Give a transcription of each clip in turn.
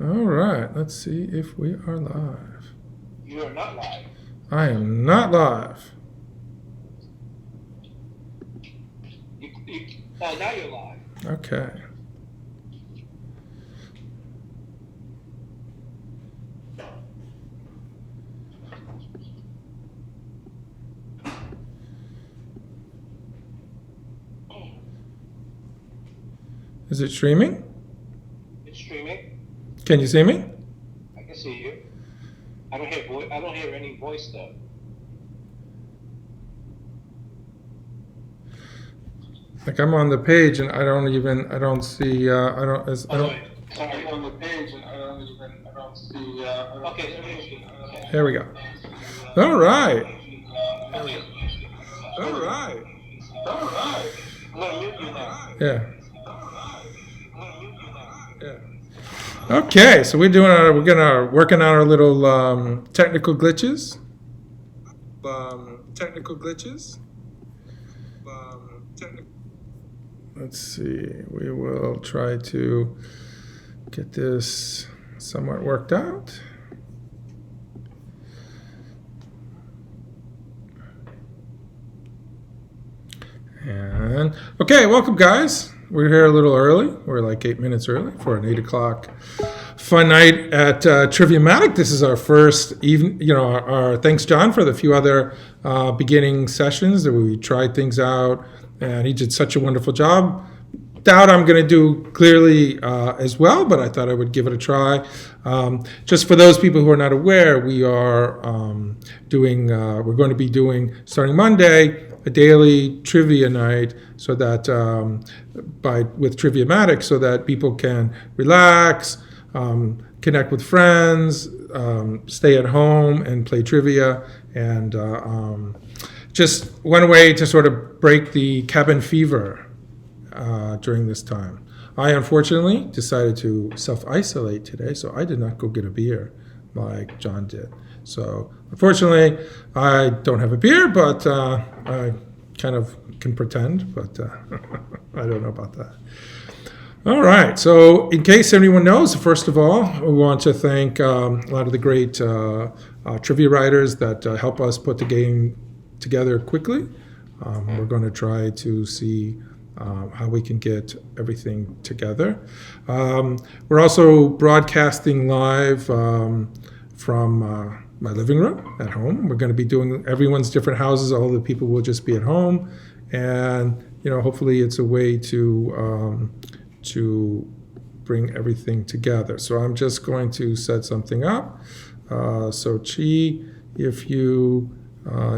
All right, let's see if we are live. You are not live. I am not live. Now you're live. Okay. Is it streaming? It's streaming. Can you see me? I can see you. I don't hear any voice though. Like I'm on the page and I don't see, Sorry, on the page and I don't see. Okay. There we go. All right. All right. I'm gonna mute you now. Yeah. Okay, so we're working on our little technical glitches. Let's see. We will try to get this somewhat worked out. And okay, welcome guys. We're here a little early. We're like 8 minutes early for an 8 o'clock fun night at Triviamatic. This is our first evening, our thanks John for the few other beginning sessions that we tried things out, and he did such a wonderful job. Doubt I'm going to do clearly as well, but I thought I would give it a try. Just for those people who are not aware, we're going to be doing, starting Monday, a daily trivia night, so that with Triviamatic, so that people can relax, connect with friends, stay at home and play trivia, and just one way to sort of break the cabin fever during this time. I unfortunately decided to self-isolate today, so I did not go get a beer like John did. So unfortunately, I don't have a beer, but I kind of can pretend, but I don't know about that. All right, so in case anyone knows, first of all, we want to thank a lot of the great trivia writers that help us put the game together quickly. We're going to try to see how we can get everything together. We're also broadcasting live from my living room at home. We're going to be doing everyone's different houses. All the people will just be at home, and hopefully it's a way to bring everything together. So I'm just going to set something up. So Chi, if you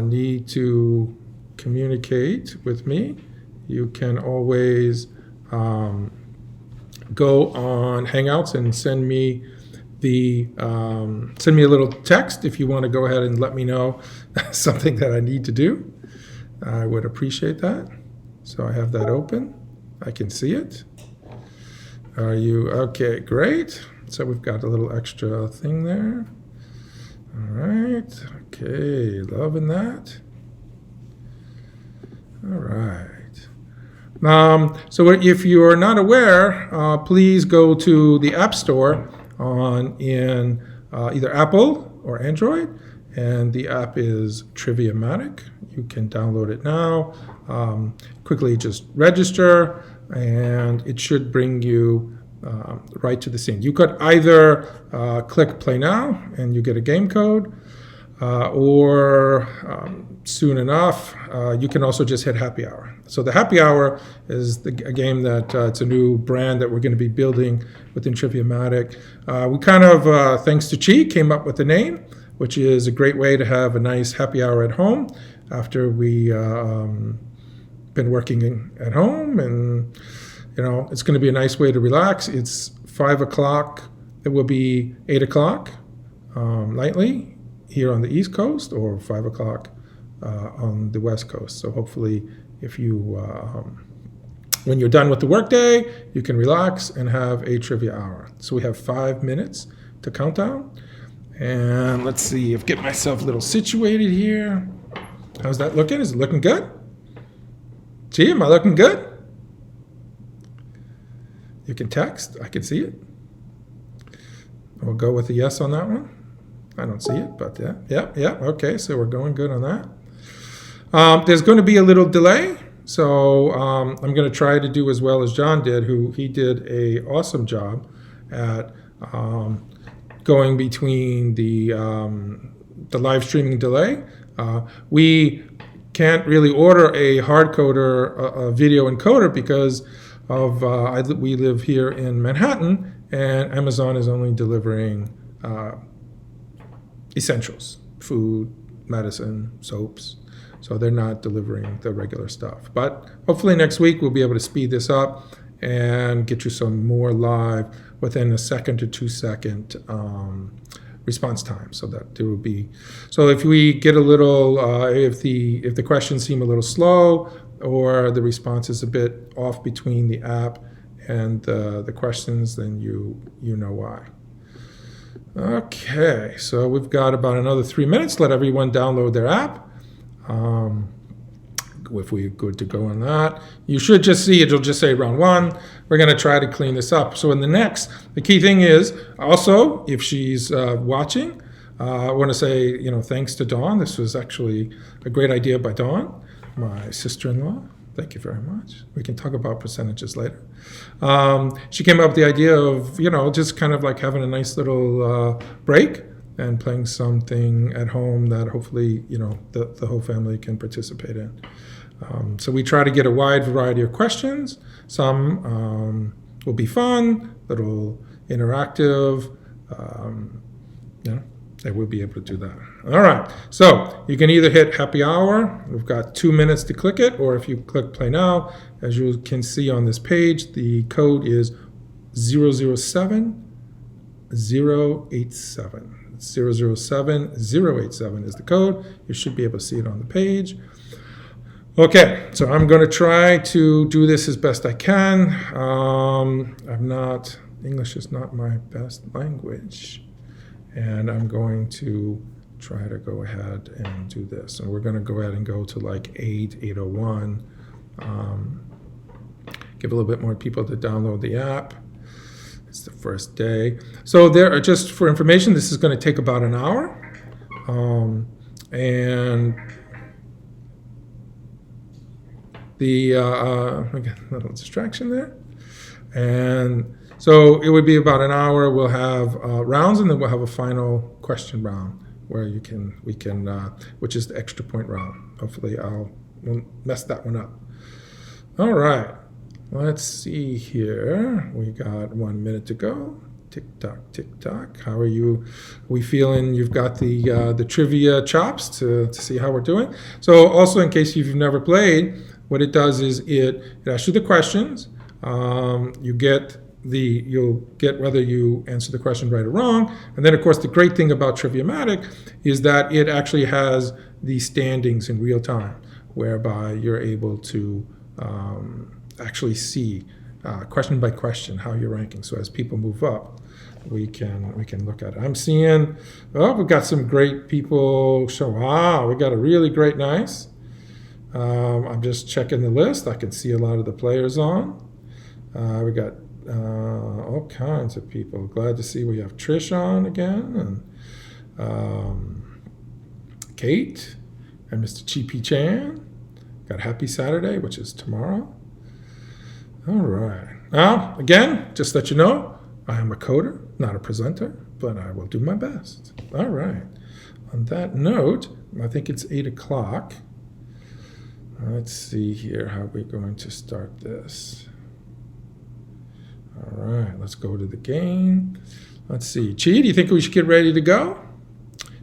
need to communicate with me, you can always go on Hangouts and send me a little text if you want to go ahead and let me know something that I need to do. I would appreciate that. So I have that open. I can see it. Are you okay? Great. So we've got a little extra thing there. All right. Okay. Loving that. All right. So if you are not aware, please go to the App Store in either Apple or Android, and the app is Triviamatic. You can download it now. Quickly just register, and it should bring you right to the scene. You could either click play now and you get a game code, or soon enough, you can also just hit happy hour. So the happy hour is a game that it's a new brand that we're going to be building within Triviamatic. We kind of, thanks to Chi, came up with the name, which is a great way to have a nice happy hour at home after we been working at home, and it's going to be a nice way to relax. It's 5 o'clock. It will be 8 o'clock nightly here on the East Coast, or 5 o'clock on the West Coast. So hopefully, if you, when you're done with the workday, you can relax and have a trivia hour. So we have 5 minutes to count down. And let's see, get myself a little situated here. How's that looking? Is it looking good? Gee, am I looking good? You can text. I can see it. We'll go with a yes on that one. I don't see it, but yeah. Okay, so we're going good on that. There's going to be a little delay, so I'm going to try to do as well as John did, he did a awesome job at going between the live streaming delay. We can't really order a hard coder, a video encoder, because of we live here in Manhattan, and Amazon is only delivering essentials, food, medicine, soaps. So they're not delivering the regular stuff. But hopefully next week we'll be able to speed this up and get you some more live within a 1 to 2 second response time. So that there will be. So if we get a little, if the questions seem a little slow, or the response is a bit off between the app and the questions, then you know why. Okay, so we've got about another 3 minutes. Let everyone download their app. If we're good to go on that, you should just see it'll just say round 1. We're going to try to clean this up. So in the key thing is also, if she's watching, I want to say, thanks to Dawn. This was actually a great idea by Dawn, my sister-in-law. Thank you very much. We can talk about percentages later. She came up with the idea of, just kind of like having a nice little break and playing something at home that hopefully, the whole family can participate in. So we try to get a wide variety of questions. Some will be fun, little interactive. They will be able to do that. All right. So you can either hit happy hour. We've got 2 minutes to click it, or if you click play now, as you can see on this page, the code is 007087. 007087 is the code. You should be able to see it on the page. Okay, so I'm going to try to do this as best I can. English is not my best language. And I'm going to try to go ahead and do this. And we're going to go ahead and go to like 8:01. Give a little bit more people to download the app. It's the first day. So just for information, this is going to take about an hour. And again, a little distraction there. And so it would be about an hour. We'll have rounds, and then we'll have a final question round where we can, which is the extra point round. Hopefully I won't mess that one up. All right. Let's see here. We got 1 minute to go. Tick tock, tick tock. How are you? Are we feeling you've got the trivia chops to see how we're doing? So also, in case you've never played, what it does is it asks you the questions. You'll get whether you answer the question right or wrong. And then, of course, the great thing about Triviamatic is that it actually has the standings in real time, whereby you're able to actually see question by question how you're ranking. So as people move up, we can look at it. I'm seeing, we've got some great people. So wow, we got a really great nice. I'm just checking the list. I can see a lot of the players on. We got all kinds of people. Glad to see we have Trish on again, and Kate, and Mr. Chi Chan. Got Happy Saturday, which is tomorrow. All right. Now, again, just let you know, I am a coder, not a presenter, but I will do my best. All right. On that note, I think it's 8 o'clock. Let's see here how we're going to start this. All right, let's go to the game. Let's see. Chi, do you think we should get ready to go?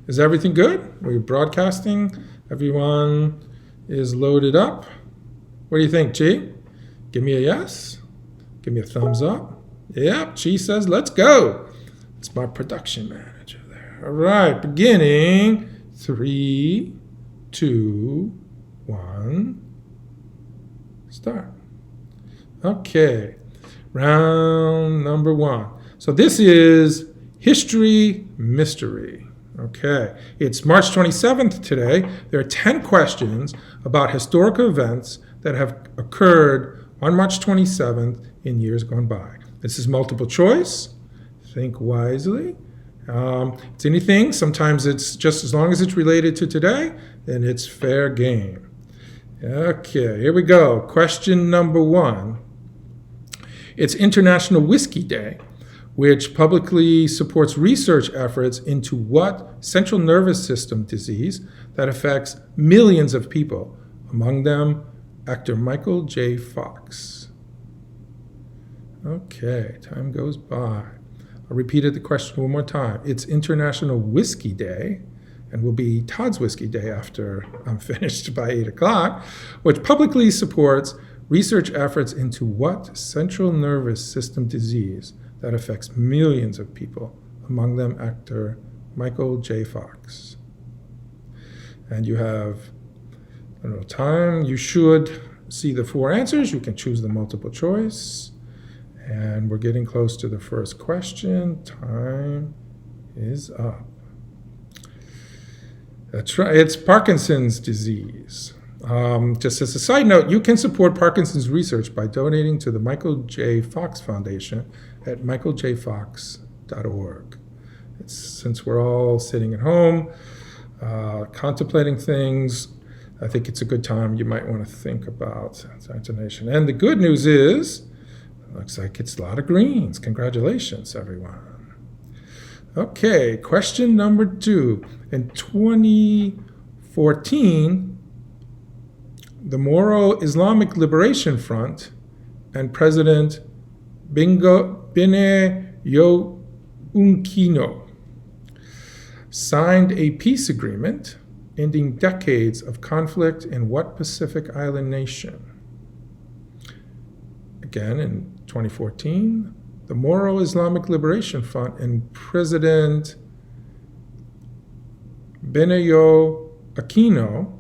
Is everything good? We're broadcasting. Everyone is loaded up. What do you think, Chi? Give me a yes. Give me a thumbs up. Yep, Chi says, let's go. It's my production manager there. All right, beginning. 3, 2, 1. Start. Okay. Round number 1. So this is History Mystery. Okay. It's March 27th today. There are 10 questions about historical events that have occurred on March 27th in years gone by. This is multiple choice. think wisely. It's anything. Sometimes it's just as long as it's related to today, then it's fair game. Okay, here we go. Question number 1. It's International Whiskey Day, which publicly supports research efforts into what central nervous system disease that affects millions of people, among them actor Michael J. Fox. Okay, time goes by. I'll repeat the question one more time. It's International Whiskey Day, and will be Todd's Whiskey Day after I'm finished by 8 o'clock, which publicly supports research efforts into what central nervous system disease that affects millions of people, among them actor Michael J. Fox. And you have a little time. You should see the 4 answers. You can choose the multiple choice. And we're getting close to the first question. Time is up. That's right. It's Parkinson's disease. Just as a side note, you can support Parkinson's research by donating to the Michael J. Fox Foundation at michaeljfox.org. Since we're all sitting at home, contemplating things, I think it's a good time you might want to think about that donation. And the good news is, looks like it's a lot of greens. Congratulations, everyone. Okay, question number 2. In 2014, the Moro Islamic Liberation Front and President Bine Unkino signed a peace agreement ending decades of conflict in what Pacific Island nation? Again, in 2014, the Moro Islamic Liberation Front and President Bine Aquino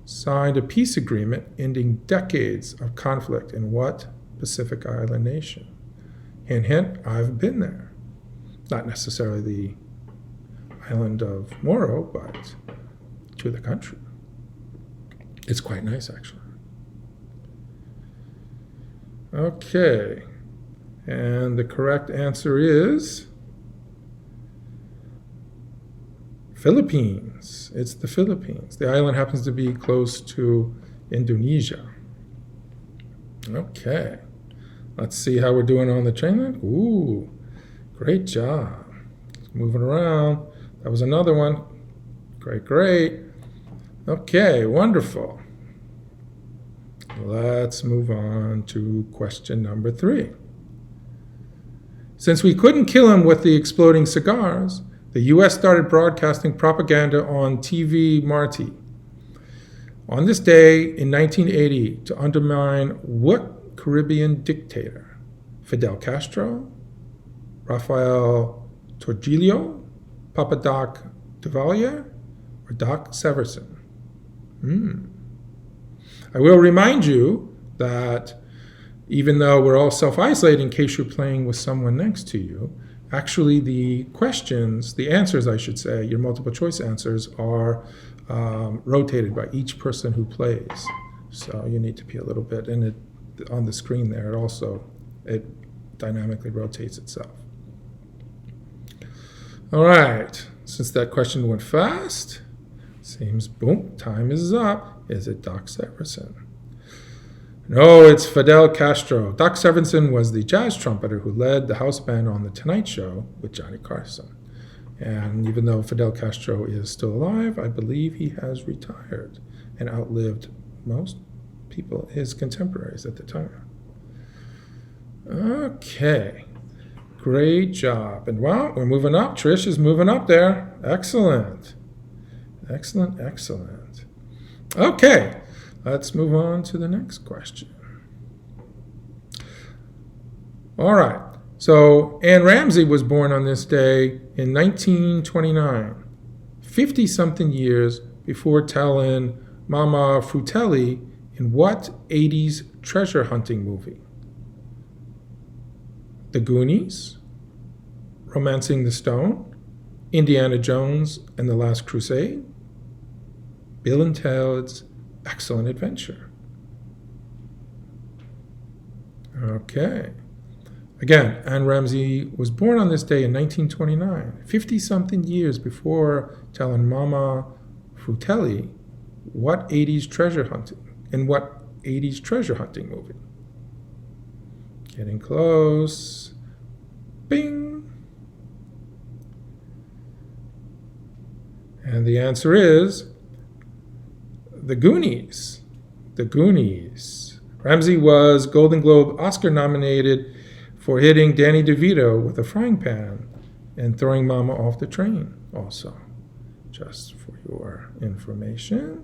signed a peace agreement ending decades of conflict in what Pacific Island nation? Hint, hint, I've been there. Not necessarily the island of Moro, but to the country. It's quite nice, actually. Okay, and the correct answer is Philippines. It's the Philippines. The island happens to be close to Indonesia. Okay, let's see how we're doing on the train line. Ooh, great job. Moving around. That was another one. Great, great. Okay, wonderful. Let's move on to question number 3. Since we couldn't kill him with the exploding cigars, the U.S. started broadcasting propaganda on TV Marti on this day in 1980 to undermine what Caribbean dictator? Fidel Castro, Rafael Trujillo, Papa Doc Duvalier, or Doc Severinsen? I will remind you that even though we're all self-isolating, in case you're playing with someone next to you, actually the questions, the answers I should say, your multiple choice answers are rotated by each person who plays. So you need to be a little bit, and it, on the screen there, it dynamically rotates itself. All right, since that question went fast, seems, boom, time is up. Is it Doc Severinsen? No, it's Fidel Castro. Doc Severinsen was the jazz trumpeter who led the house band on The Tonight Show with Johnny Carson. And even though Fidel Castro is still alive, I believe he has retired and outlived most people, his contemporaries at the time. Okay, great job. And wow, we're moving up. Trish is moving up there. Excellent. Excellent, excellent. Okay, let's move on to the next question. All right, so Anne Ramsey was born on this day in 1929, 50-something years before telling Mama Fratelli in what 80s treasure hunting movie? The Goonies, Romancing the Stone, Indiana Jones and the Last Crusade, Bill and Ted's Excellent Adventure. Okay. Again, Anne Ramsey was born on this day in 1929, 50-something years before telling Mama Fratelli what 80s treasure hunting movie. Getting close. Bing. And the answer is The Goonies. The Goonies. Ramsey was Golden Globe Oscar nominated for hitting Danny DeVito with a frying pan and throwing Mama off the train also, just for your information.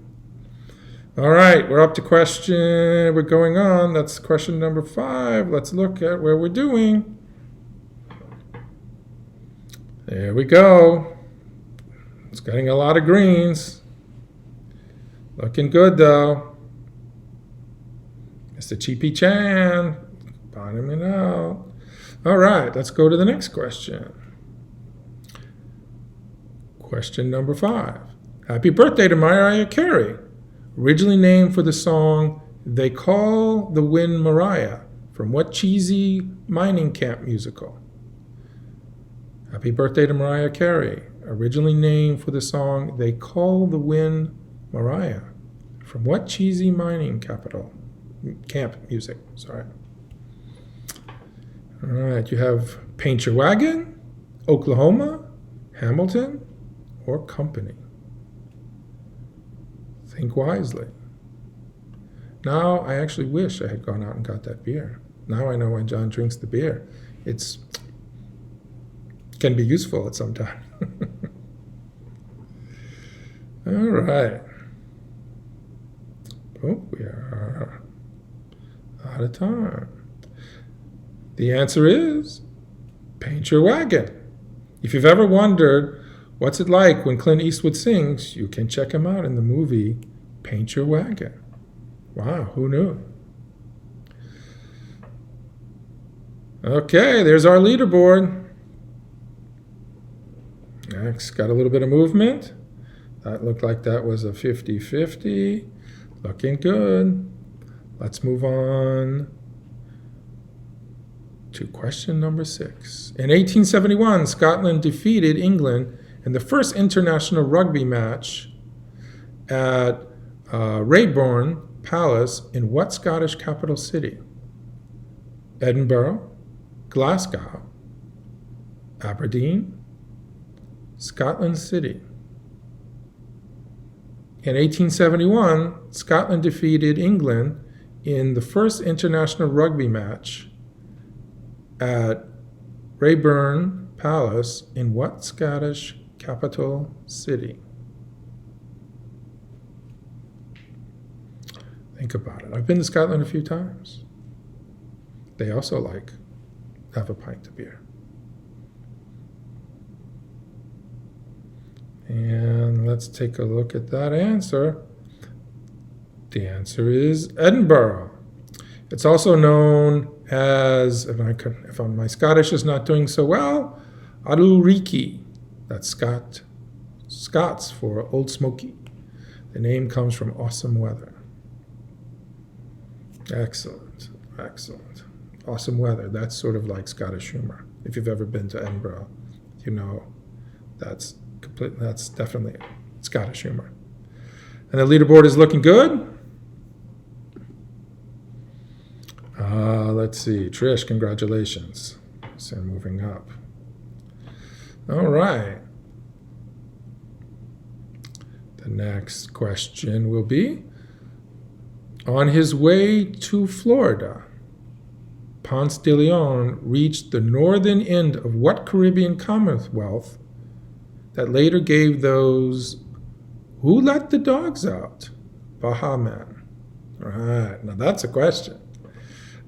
All right, we're up to we're going on. That's question number 5. Let's look at where we're doing. There we go. It's getting a lot of greens. Looking good, though. Mr. Cheapy Chan, bottoming out. All right, let's go to the next question. Question number 5. Happy birthday to Mariah Carey, originally named for the song They Call the Wind Mariah from what cheesy mining camp musical? Happy birthday to Mariah Carey, originally named for the song They Call the Wind Mariah from what cheesy mining camp music? Sorry. All right, you have Paint Your Wagon, Oklahoma, Hamilton, or Company. Think wisely. Now, I actually wish I had gone out and got that beer. Now I know why John drinks the beer. It can be useful at some time. All right. Oh, we are out of time. The answer is Paint Your Wagon. If you've ever wondered what's it like when Clint Eastwood sings, you can check him out in the movie Paint Your Wagon. Wow, who knew? Okay, there's our leaderboard. Next, got a little bit of movement. That looked like that was a 50-50. Looking good. Let's move on to question number 6. In 1871, Scotland defeated England in the first international rugby match at Rayburn Palace in what Scottish capital city? Edinburgh, Glasgow, Aberdeen, Scotland City. In 1871, Scotland defeated England in the first international rugby match at Rayburn Palace in what Scottish capital city? Think about it. I've been to Scotland a few times. They also have a pint of beer. And let's take a look at that answer. The answer is Edinburgh. It's also known as, if my Scottish is not doing so well, Aulriki. That's Scots for Old Smoky. The name comes from awesome weather. Excellent, excellent. Awesome weather. That's sort of like Scottish humor. If you've ever been to Edinburgh, you know that's definitely Scottish humor. And the leaderboard is looking good. Let's see. Trish, congratulations. So moving up. All right. The next question will be, on his way to Florida, Ponce de Leon reached the northern end of what Caribbean commonwealth that later gave those who let the dogs out? Bahaman. All right, now that's a question.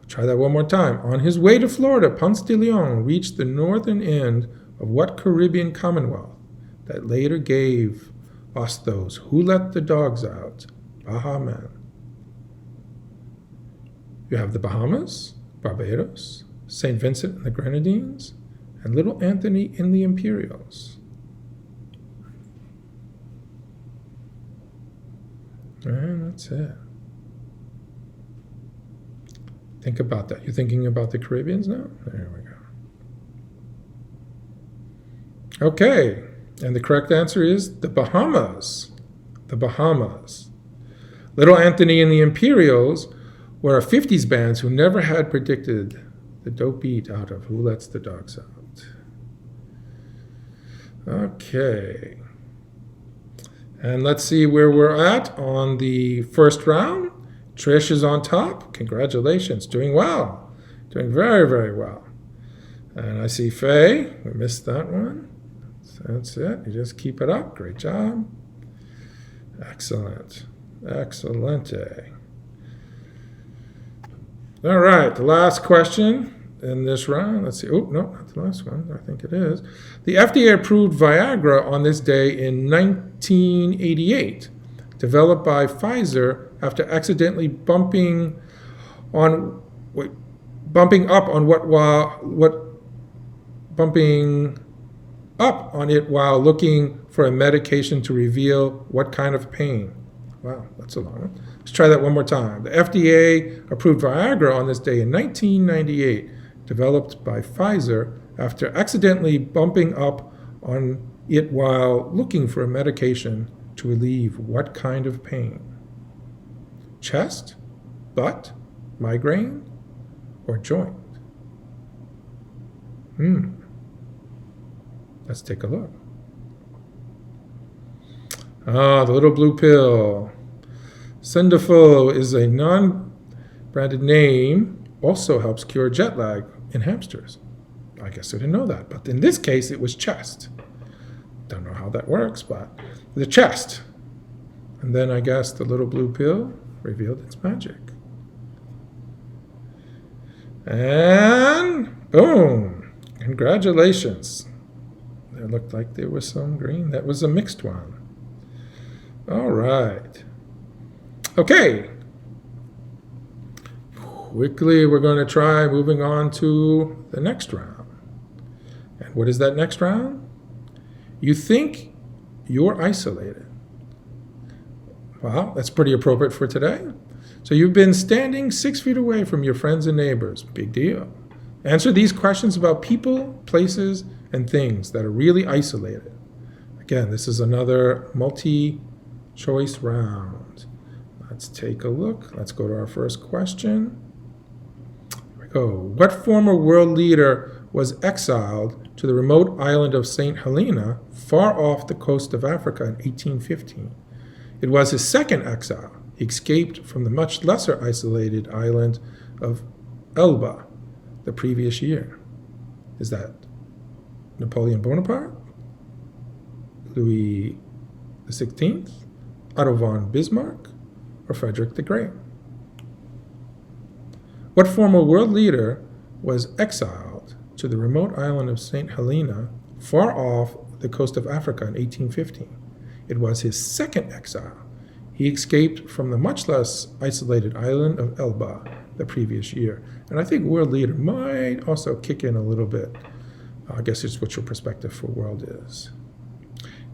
Try that one more time. On his way to Florida, Ponce de Leon reached the northern end of what Caribbean commonwealth that later gave us those who let the dogs out? Bahaman. You have the Bahamas, Barbados, St. Vincent and the Grenadines, and Little Anthony in the Imperials. And that's it. Think about that. You're thinking about the Caribbeans now? There we go. Okay, and the correct answer is the Bahamas. The Bahamas. Little Anthony and the Imperials were a 50s band who never had predicted the dope beat out of Who Lets the Dogs Out. Okay. And let's see where we're at on the first round. Trish is on top. Congratulations. Doing well. Doing very, very well. And I see Faye. We missed that one. So that's it. You just keep it up. Great job. Excellent. Excellente. All right. The last question in this round. Let's see. Oh, no, not the last one. I think it is. The FDA approved Viagra on this day in 1988, developed by Pfizer after accidentally bumping up on it while looking for a medication to reveal what kind of pain. Wow, that's a long one. Let's try that one more time. The FDA approved Viagra on this day in 1998, developed by Pfizer after accidentally bumping up on it while looking for a medication to relieve what kind of pain? Chest, butt, migraine, or joint? Let's take a look. The little blue pill. Cendifil is a non-branded name, also helps cure jet lag in hamsters. I guess I didn't know that, but in this case it was chest. Don't know how that works, but the chest. And then I guess the little blue pill revealed its magic. And boom! Congratulations. It looked like there was some green. That was a mixed one. All right. Okay. Quickly, we're going to try moving on to the next round. And what is that next round? You think you're isolated. Wow, that's pretty appropriate for today. So you've been standing 6 feet away from your friends and neighbors. Big deal. Answer these questions about people, places, and things that are really isolated. Again, this is another multi-choice round. Let's take a look. Let's go to our first question. Here we go. What former world leader was exiled to the remote island of St. Helena, far off the coast of Africa in 1815? It was his second exile. He escaped from the much lesser isolated island of Elba the previous year. Is that Napoleon Bonaparte, Louis XVI, Otto von Bismarck, or Frederick the Great? What former world leader was exiled to the remote island of St. Helena, far off the coast of Africa in 1815? It was his second exile. He escaped from the much less isolated island of Elba the previous year. And I think world leader might also kick in a little bit. I guess it's what your perspective for world is.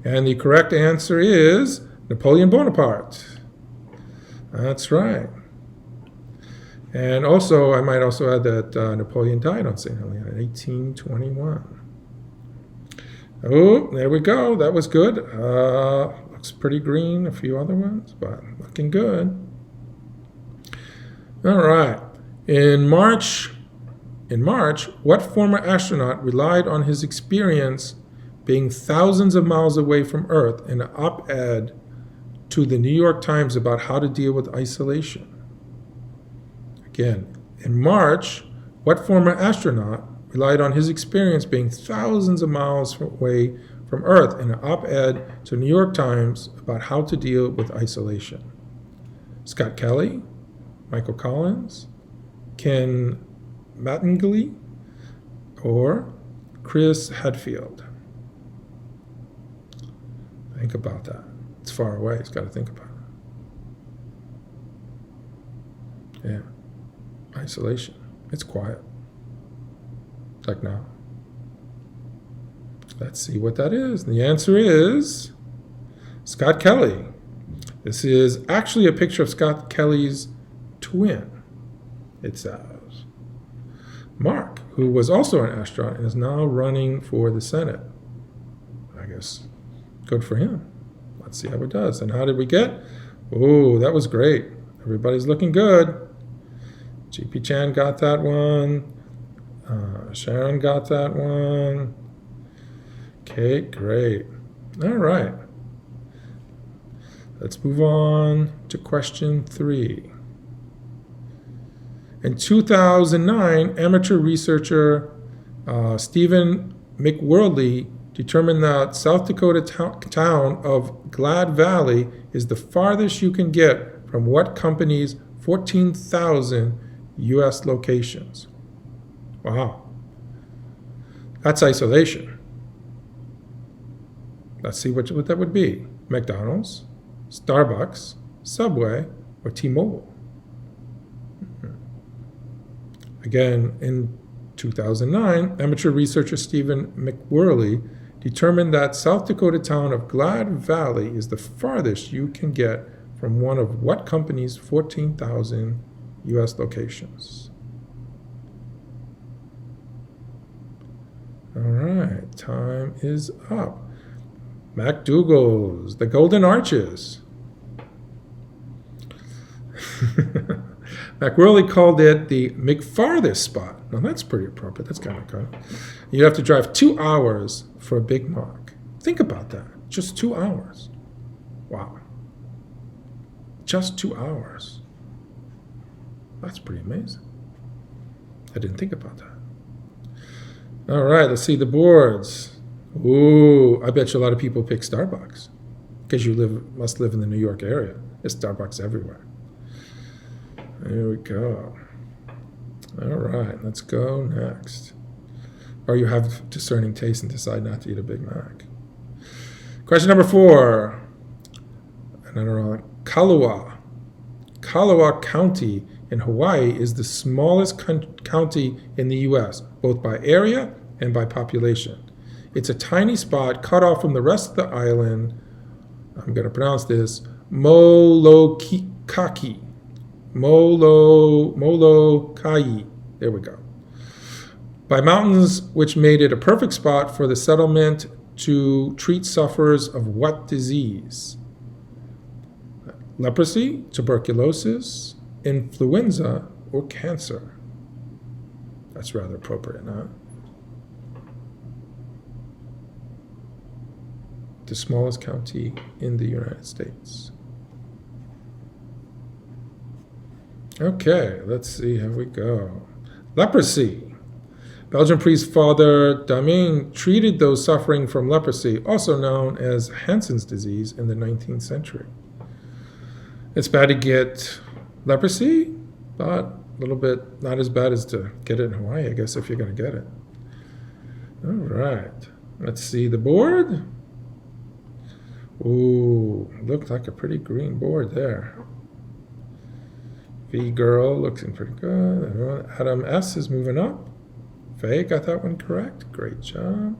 And the correct answer is Napoleon Bonaparte. That's right. And also, I might also add that Napoleon died on St. Helena in 1821. Oh, there we go. That was good. Looks pretty green, a few other ones, but looking good. All right. In March, what former astronaut relied on his experience being thousands of miles away from Earth in an op-ed to the New York Times about how to deal with isolation? Again, in March, what former astronaut relied on his experience being thousands of miles away from Earth in an op-ed to the New York Times about how to deal with isolation? Scott Kelly, Michael Collins, Ken Mattingly, or Chris Hadfield? Think about that. It's far away. It's got to think about it. Yeah. Isolation. It's quiet. Like now. Let's see what that is. The answer is Scott Kelly. This is actually a picture of Scott Kelly's twin. It's Mark, who was also an astronaut and is now running for the Senate. I guess good for him. Let's see how it does. And how did we get? Oh, that was great. Everybody's looking good. GP Chan got that one. Sharon got that one. Okay, great. All right. Let's move on to question 3. In 2009, amateur researcher Stephen McWorley determined that South Dakota town of Glad Valley is the farthest you can get from what company's 14,000 U.S. locations. Wow. That's isolation. Let's see what that would be. McDonald's, Starbucks, Subway, or T-Mobile. Again, in 2009, amateur researcher Stephen McWorley determined that South Dakota town of Glad Valley is the farthest you can get from one of what company's 14,000 U.S. locations. All right, time is up. MacDougall's, the Golden Arches. McWorley called it the McFarthest spot. Now that's pretty appropriate. That's kind of cool. You have to drive 2 hours for a Big Mac. Think about that. Just 2 hours. Wow. Just 2 hours. That's pretty amazing. I didn't think about that. All right, let's see the boards. Ooh, I bet you a lot of people pick Starbucks because you must live in the New York area. There's Starbucks everywhere. There we go. All right, let's go next. Or you have discerning taste and decide not to eat a Big Mac. Question number 4. Another one. Kalawa County in Hawaii is the smallest county in the U.S., both by area and by population. It's a tiny spot cut off from the rest of the island. I'm going to pronounce this Molokai. There we go. By mountains, which made it a perfect spot for the settlement to treat sufferers of what disease? Leprosy, tuberculosis, influenza, or cancer? That's rather appropriate, huh? The smallest county in the United States. Okay, let's see how we go. Leprosy. Belgian priest Father Damien treated those suffering from leprosy, also known as Hansen's disease, in the 19th century. It's bad to get leprosy, but a little bit not as bad as to get it in Hawaii, I guess, if you're going to get it. All right, let's see the board. Ooh, looked like a pretty green board there. V Girl looking pretty good. Adam S is moving up. Faye got that one correct. Great job.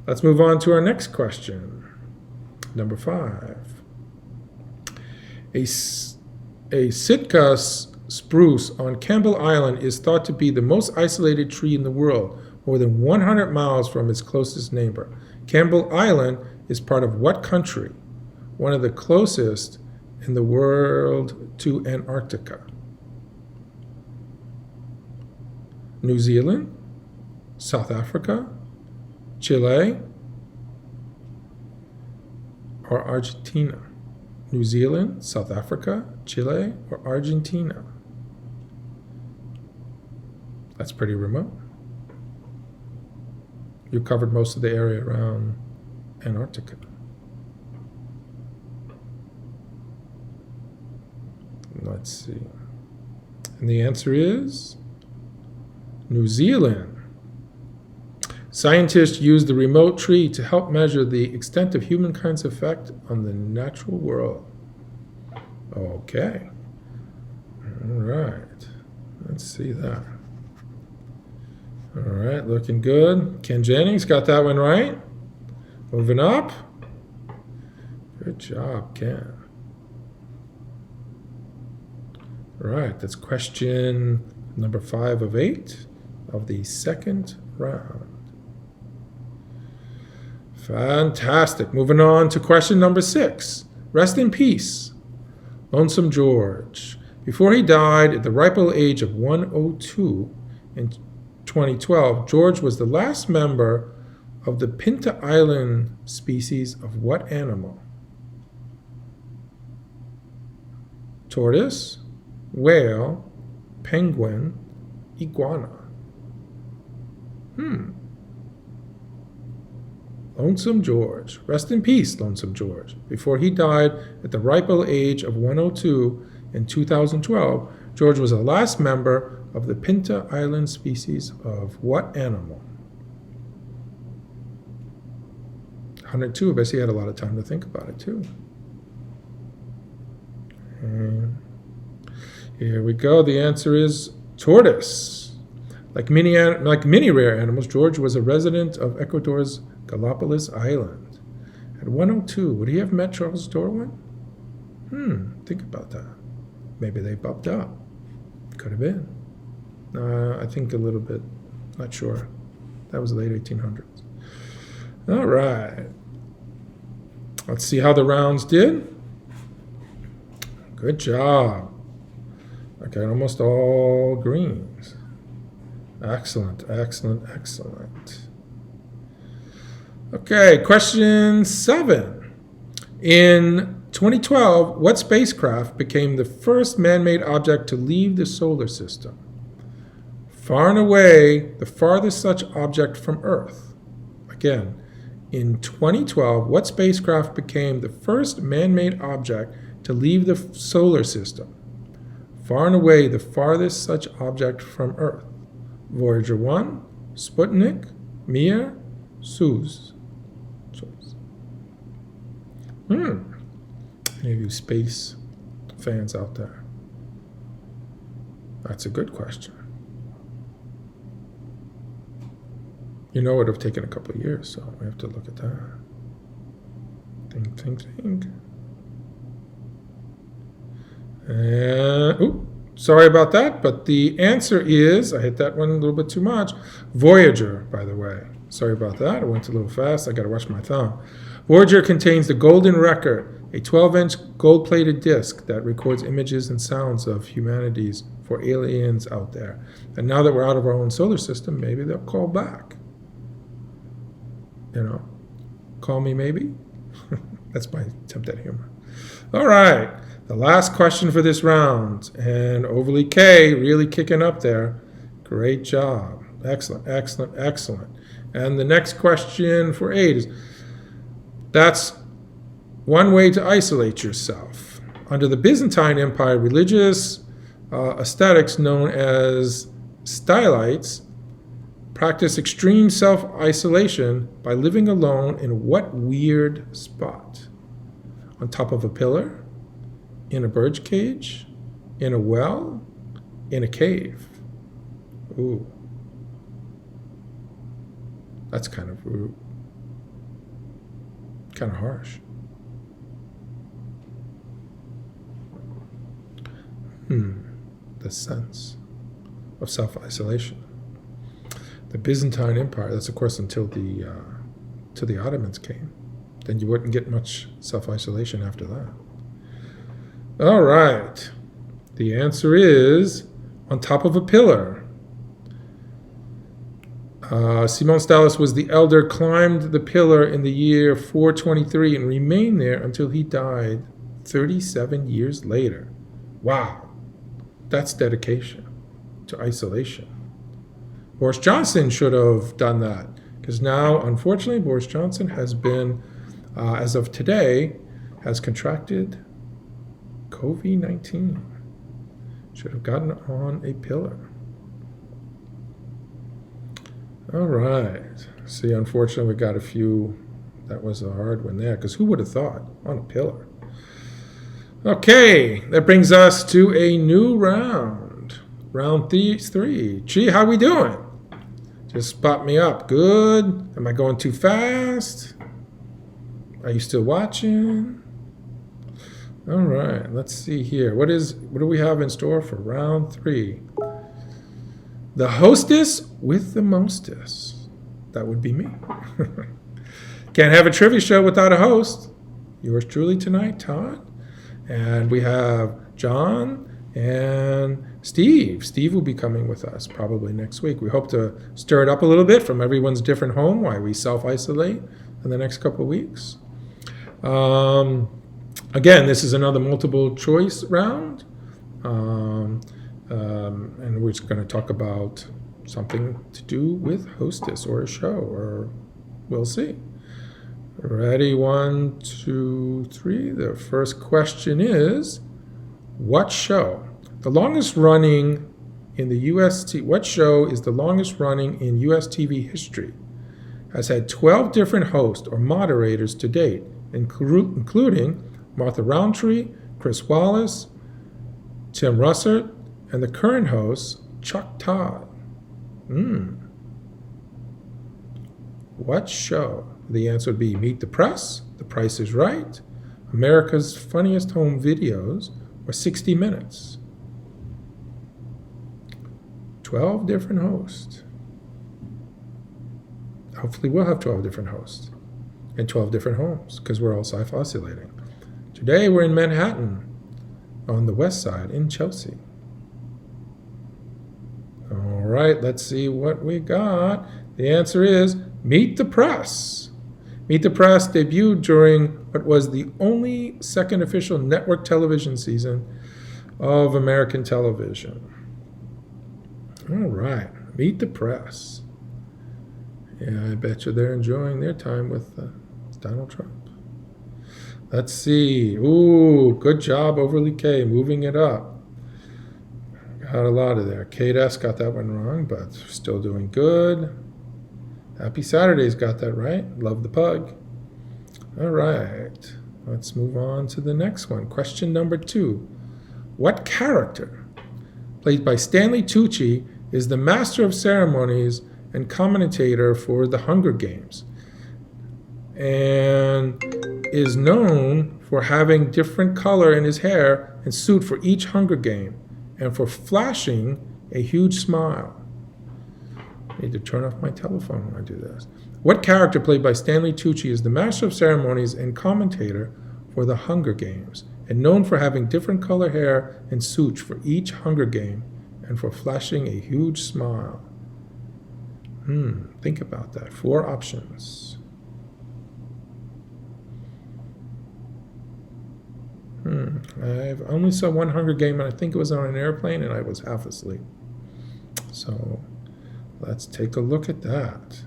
Let's move on to our next question. Number 5. A Sitka spruce on Campbell Island is thought to be the most isolated tree in the world, more than 100 miles from its closest neighbor. Campbell Island is part of what country? One of the closest in the world to Antarctica. New Zealand, South Africa, Chile, or Argentina? New Zealand, South Africa, Chile, or Argentina? That's pretty remote. You covered most of the area around Antarctica. Let's see. And the answer is New Zealand. Scientists used the remote tree to help measure the extent of humankind's effect on the natural world. Okay. All right. Let's see that. All right, looking good. Ken Jennings got that one right. Moving up. Good job, Ken. All right, that's question number 5 of 8. of the second round. Fantastic. Moving on to question number 6. Rest in peace, Lonesome George. Before he died at the ripe old age of 102 in 2012, George was the last member of the Pinta Island species of what animal? Tortoise, whale, penguin, iguana. Lonesome George. Rest in peace, Lonesome George. Before he died at the ripe old age of 102 in 2012, George was the last member of the Pinta Island species of what animal? 102. I guess he had a lot of time to think about it, too. And here we go. The answer is tortoise. Like many rare animals, George was a resident of Ecuador's Galapagos Island. At 102, would he have met Charles Darwin? Think about that. Maybe they bumped up. Could have been. I think a little bit. Not sure. That was the late 1800s. All right. Let's see how the rounds did. Good job. I got almost all greens. Excellent, excellent, excellent. Okay, question 7. In 2012, what spacecraft became the first man-made object to leave the solar system? Far and away, the farthest such object from Earth. Again, in 2012, what spacecraft became the first man-made object to leave the solar system? Far and away, the farthest such object from Earth. Voyager 1, Sputnik, Mir, Soyuz. Any of you space fans out there? That's a good question. You know, it would have taken a couple of years, so we have to look at that. Think. Sorry about that, but the answer is, I hit that one a little bit too much, Voyager, by the way. Sorry about that. I went a little fast. I got to watch my thumb. Voyager contains the Golden Record, a 12-inch gold-plated disc that records images and sounds of humanities for aliens out there. And now that we're out of our own solar system, maybe they'll call back. You know, call me maybe. That's my attempt at humor. All right, the last question for this round. And Overly K really kicking up there. Great job. Excellent, excellent, excellent. And the next question for 8 is, that's one way to isolate yourself. Under the Byzantine Empire, religious ascetics known as stylites practice extreme self-isolation by living alone in what weird spot? On top of a pillar? In a bird's cage? In a well? In a cave? Ooh. That's kind of rude. Kind of harsh. The sense of self-isolation. The Byzantine Empire, that's of course until the Ottomans came. Then you wouldn't get much self-isolation after that. All right. The answer is on top of a pillar. Simon Stalis was the elder, climbed the pillar in the year 423 and remained there until he died 37 years later. Wow. That's dedication to isolation. Boris Johnson should have done that, because now, unfortunately, Boris Johnson has been, as of today, has contracted COVID-19. Should have gotten on a pillar. All right. See, unfortunately, we got a few. That was a hard one there, because who would have thought? On a pillar. Okay, that brings us to a new round. Round 3. Gee, how we doing? Just spot me up. Good. Am I going too fast? Are you still watching? All right, let's see here. What do we have in store for round 3? The hostess with the mostest. That would be me. Can't have a trivia show without a host. Yours truly tonight, Todd. And we have John and Steve. Steve will be coming with us probably next week. We hope to stir it up a little bit from everyone's different home while we self-isolate in the next couple of weeks. Again, this is another multiple choice round. And we're just going to talk about something to do with hostess or a show, or we'll see. Ready? 1, 2, 3. The first question is, what show? The longest running in the what show is the longest running in US TV history? Has had 12 different hosts or moderators to date, including Martha Roundtree, Chris Wallace, Tim Russert, and the current host, Chuck Todd. What show? The answer would be Meet the Press, The Price is Right, America's Funniest Home Videos, or 60 Minutes. 12 different hosts. Hopefully we'll have 12 different hosts and 12 different homes because we're all self-oscillating. Today we're in Manhattan on the west side in Chelsea. All right, let's see what we got. The answer is Meet the Press. Meet the Press debuted during what was the only second official network television season of American television. All right, Meet the Press. Yeah, I bet you they're enjoying their time with Donald Trump. Let's see. Ooh, good job, Overly K, moving it up. Got a lot of there. Kate S. got that one wrong, but still doing good. Happy Saturday's got that right. Love the pug. All right. Let's move on to the next one. Question number 2. What character, played by Stanley Tucci, is the master of ceremonies and commentator for The Hunger Games, and is known for having different color in his hair and suit for each Hunger Game, and for flashing a huge smile? I need to turn off my telephone when I do this. What character played by Stanley Tucci is the master of ceremonies and commentator for The Hunger Games, and known for having different color hair and suits for each Hunger Game, and for flashing a huge smile? Think about that. 4 options. I've only saw one Hunger Game, and I think it was on an airplane, and I was half asleep. So let's take a look at that.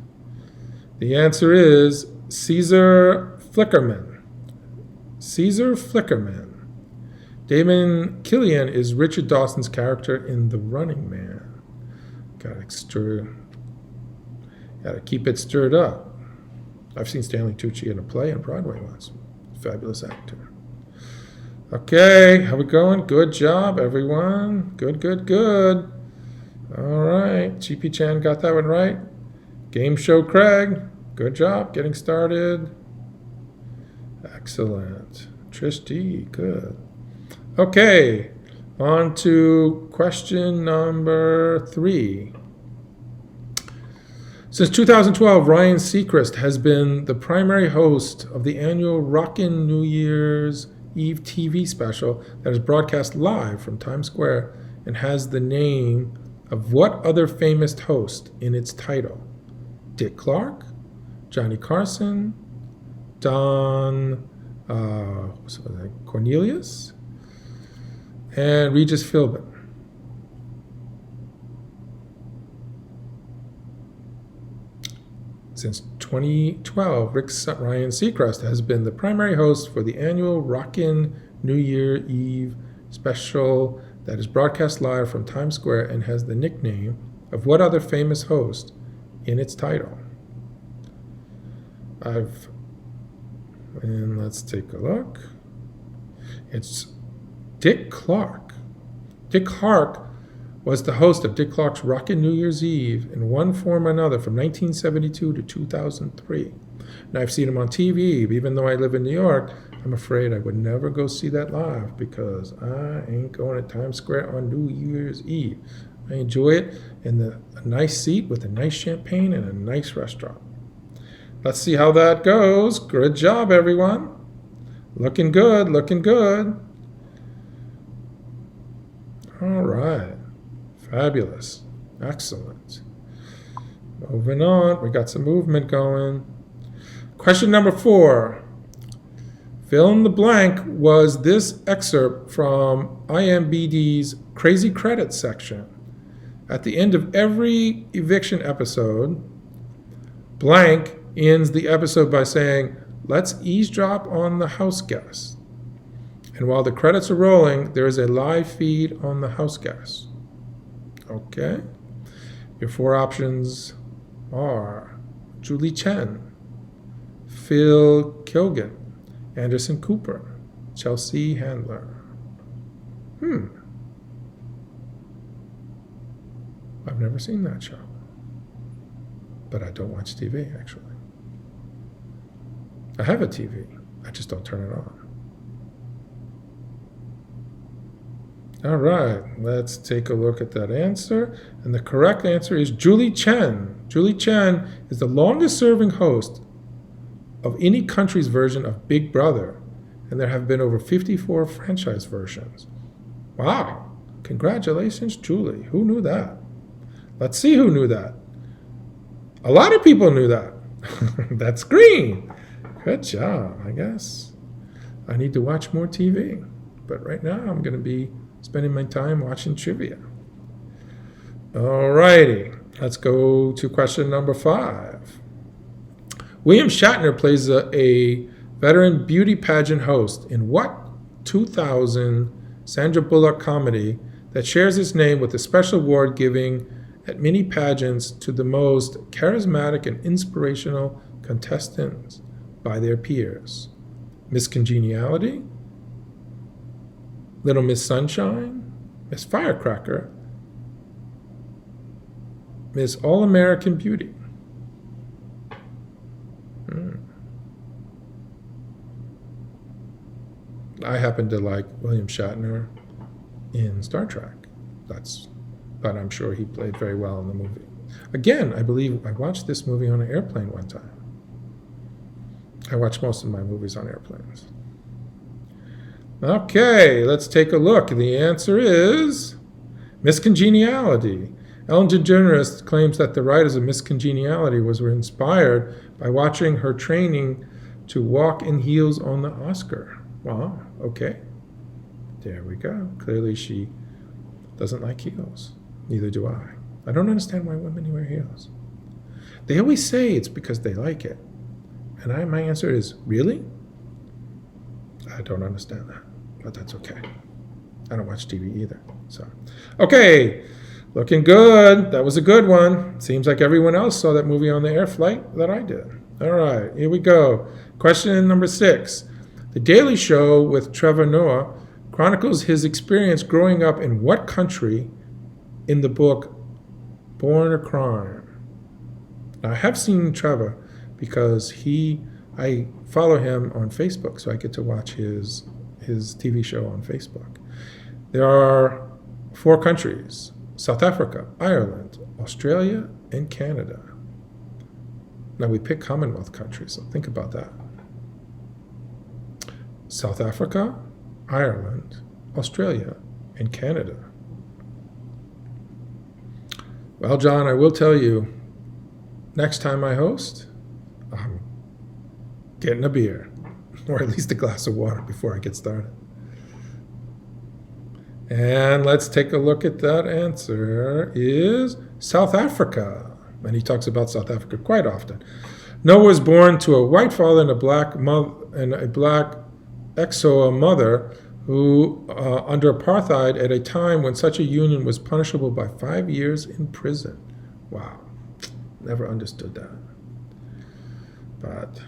The answer is Caesar Flickerman. Caesar Flickerman. Damon Killian is Richard Dawson's character in The Running Man. Gotta keep it stirred up. I've seen Stanley Tucci in a play on Broadway once. Fabulous actor. Okay, how we going? Good job, everyone. Good. All right, GP Chan got that one right. Game Show Craig, good job getting started. Excellent. Trish D, good. Okay, on to question number 3. Since 2012, Ryan Seacrest has been the primary host of the annual Rockin' New Year's Eve TV special that is broadcast live from Times Square and has the name of what other famous host in its title? Dick Clark, Johnny Carson, Don Cornelius, and Regis Philbin. Since 2012, Ryan Seacrest has been the primary host for the annual Rockin' New Year Eve special that is broadcast live from Times Square and has the nickname of what other famous host in its title? And let's take a look. It's Dick Clark. Dick Clark was the host of Dick Clark's Rockin' New Year's Eve in one form or another from 1972 to 2003. And I've seen him on TV. Even though I live in New York, I'm afraid I would never go see that live because I ain't going to Times Square on New Year's Eve. I enjoy it in a nice seat with a nice champagne and a nice restaurant. Let's see how that goes. Good job, everyone. Looking good, looking good. All right. Fabulous. Excellent. Moving on. We got some movement going. Question number 4. Fill in the blank was this excerpt from IMBD's Crazy Credit section. At the end of every eviction episode, blank ends the episode by saying, let's eavesdrop on the house guest. And while the credits are rolling, there is a live feed on the house guest. Okay. Your 4 options are Julie Chen, Phil Keoghan, Anderson Cooper, Chelsea Handler. I've never seen that show. But I don't watch TV, actually. I have a TV. I just don't turn it on. All right, let's take a look at that answer. And the correct answer is Julie Chen. Julie Chen is the longest-serving host of any country's version of Big Brother, and there have been over 54 franchise versions. Wow, congratulations, Julie. Who knew that? Let's see who knew that. A lot of people knew that. That's green. Good job, I guess. I need to watch more TV, but right now I'm going to be spending my time watching trivia. All righty, let's go to question number 5. William Shatner plays a veteran beauty pageant host in what 2000 Sandra Bullock comedy that shares its name with a special award giving at many pageants to the most charismatic and inspirational contestants by their peers? Miss Congeniality, Little Miss Sunshine, Miss Firecracker, Miss All-American Beauty. I happen to like William Shatner in Star Trek. But I'm sure he played very well in the movie. Again, I believe I watched this movie on an airplane one time. I watch most of my movies on airplanes. Okay, let's take a look. The answer is Miss Congeniality. Ellen DeGeneres claims that the writers of Miss Congeniality were inspired by watching her training to walk in heels on the Oscar. Wow, okay. There we go. Clearly she doesn't like heels. Neither do I. I don't understand why women wear heels. They always say it's because they like it. And my answer is, really? I don't understand that, but that's okay. I don't watch TV either. So, okay, looking good. That was a good one. Seems like everyone else saw that movie on the air flight that I did. All right, here we go. Question number 6. The Daily Show with Trevor Noah chronicles his experience growing up in what country in the book Born a Crime. Now, I have seen Trevor because I follow him on Facebook, so I get to watch his TV show on Facebook. There are 4 countries: South Africa, Ireland, Australia, and Canada. Now, we pick Commonwealth countries, so think about that. South Africa, Ireland, Australia, and Canada. Well, John, I will tell you, next time I host, I'm getting a beer, or at least a glass of water before I get started. And let's take a look at that answer is South Africa. And he talks about South Africa quite often. Noah was born to a white father and a black mother, and a black Exoa mother who, under apartheid, at a time when such a union was punishable by 5 years in prison. Wow, never understood that. But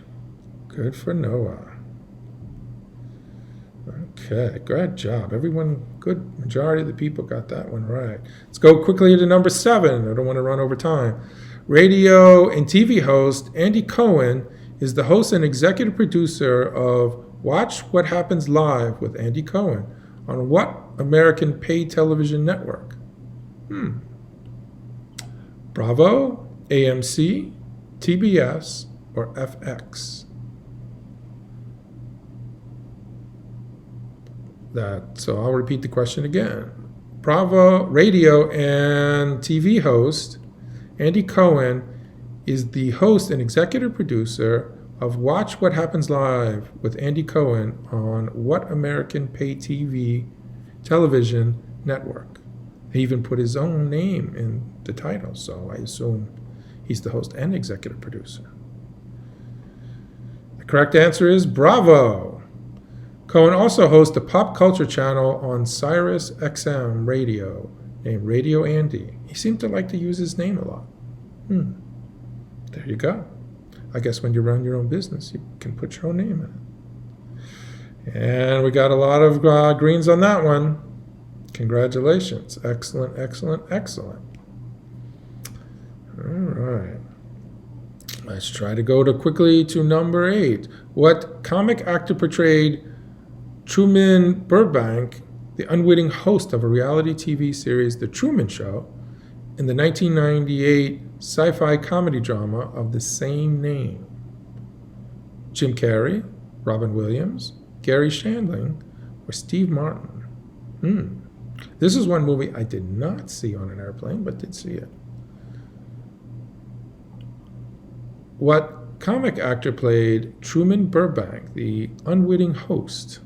good for Noah. Okay, good job. Everyone, good majority of the people got that one right. Let's go quickly to number 7. I don't want to run over time. Radio and TV host Andy Cohen is the host and executive producer of Watch What Happens Live with Andy Cohen on what American paid television network? Bravo, AMC, TBS, or FX? So I'll repeat the question again. Bravo radio and TV host Andy Cohen is the host and executive producer of Watch What Happens Live with Andy Cohen on what American pay television network? He even put his own name in the title, so I assume he's the host and executive producer. The correct answer is Bravo. Cohen also hosts a pop culture channel on Sirius XM radio named Radio Andy. He seemed to like to use his name a lot. There you go. I guess when you run your own business, you can put your own name in it. And we got a lot of greens on that one. Congratulations. Excellent, excellent, excellent. All right. Let's try to go quickly to number 8. What comic actor portrayed Truman Burbank, the unwitting host of a reality TV series, The Truman Show, in the 1998 sci-fi comedy drama of the same name? Jim Carrey, Robin Williams, Gary Shandling, or Steve Martin? This is one movie I did not see on an airplane, but did see it. What comic actor played Truman Burbank, the unwitting host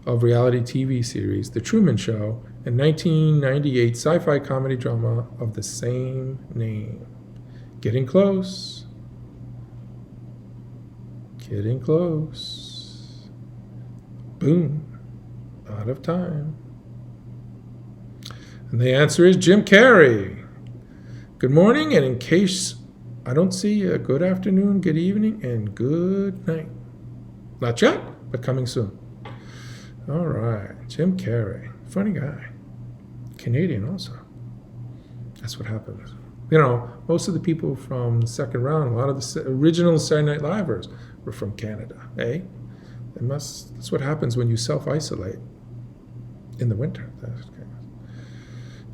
of reality TV series The Truman Show, and 1998 sci-fi comedy drama of the same name? Getting close. Getting close. Boom. Out of time. And the answer is Jim Carrey. Good morning, and in case I don't see you, good afternoon, good evening, and good night. Not yet, but coming soon. All right, Jim Carrey. Funny guy. Canadian also. That's what happens. You know, most of the people from the second round, a lot of the original Saturday Night Livers were from Canada, eh? That's what happens when you self-isolate in the winter.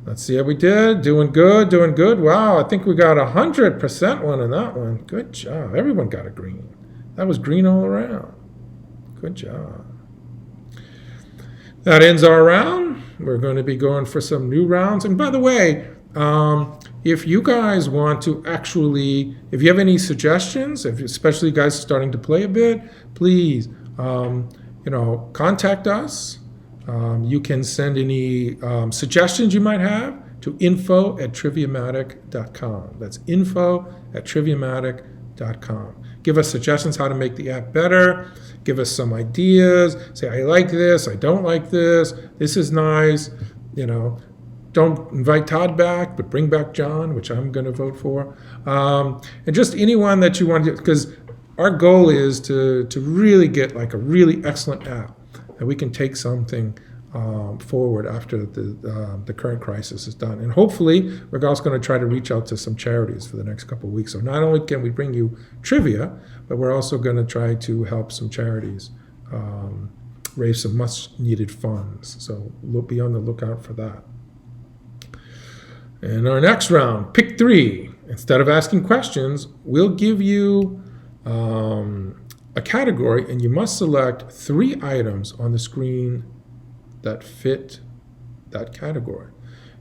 Let's see how we did. Doing good, doing good. Wow, I think we got 100% one on that one. Good job. Everyone got a green. That was green all around. Good job. That ends our round. We're going to be going for some new rounds. And by the way, if you guys want to actually, if you have any suggestions, especially guys starting to play a bit, please, contact us. You can send any suggestions you might have to info@triviamatic.com. That's info@triviamatic.com. Give us suggestions how to make the app better. Give us some ideas. Say, I like this, I don't like this, this is nice. Don't invite Todd back, but bring back John, which I'm going to vote for. And just anyone that you want to, because our goal is to really get like a really excellent app that we can take something forward after the current crisis is done. And hopefully, we're also going to try to reach out to some charities for the next couple of weeks. So not only can we bring you trivia, but we're also going to try to help some charities raise some much-needed funds. So be on the lookout for that. In our next round, pick 3. Instead of asking questions, we'll give you a category, and you must select 3 items on the screen that fit that category.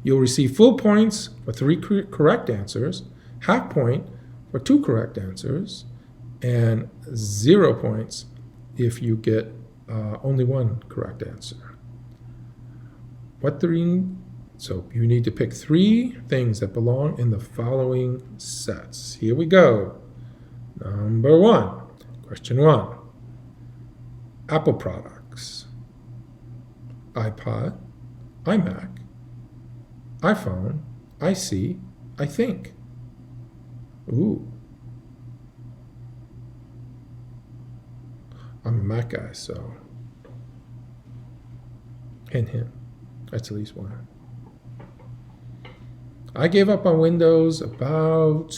You'll receive full points for 3 correct answers, half point for 2 correct answers, and 0 points if you get only 1 correct answer. So you need to pick 3 things that belong in the following sets. Here we go. Number 1. Question 1. Apple products. iPod, iMac, iPhone, iC, I think. Ooh. I'm a Mac guy, so. And him. That's at least one. I gave up on Windows about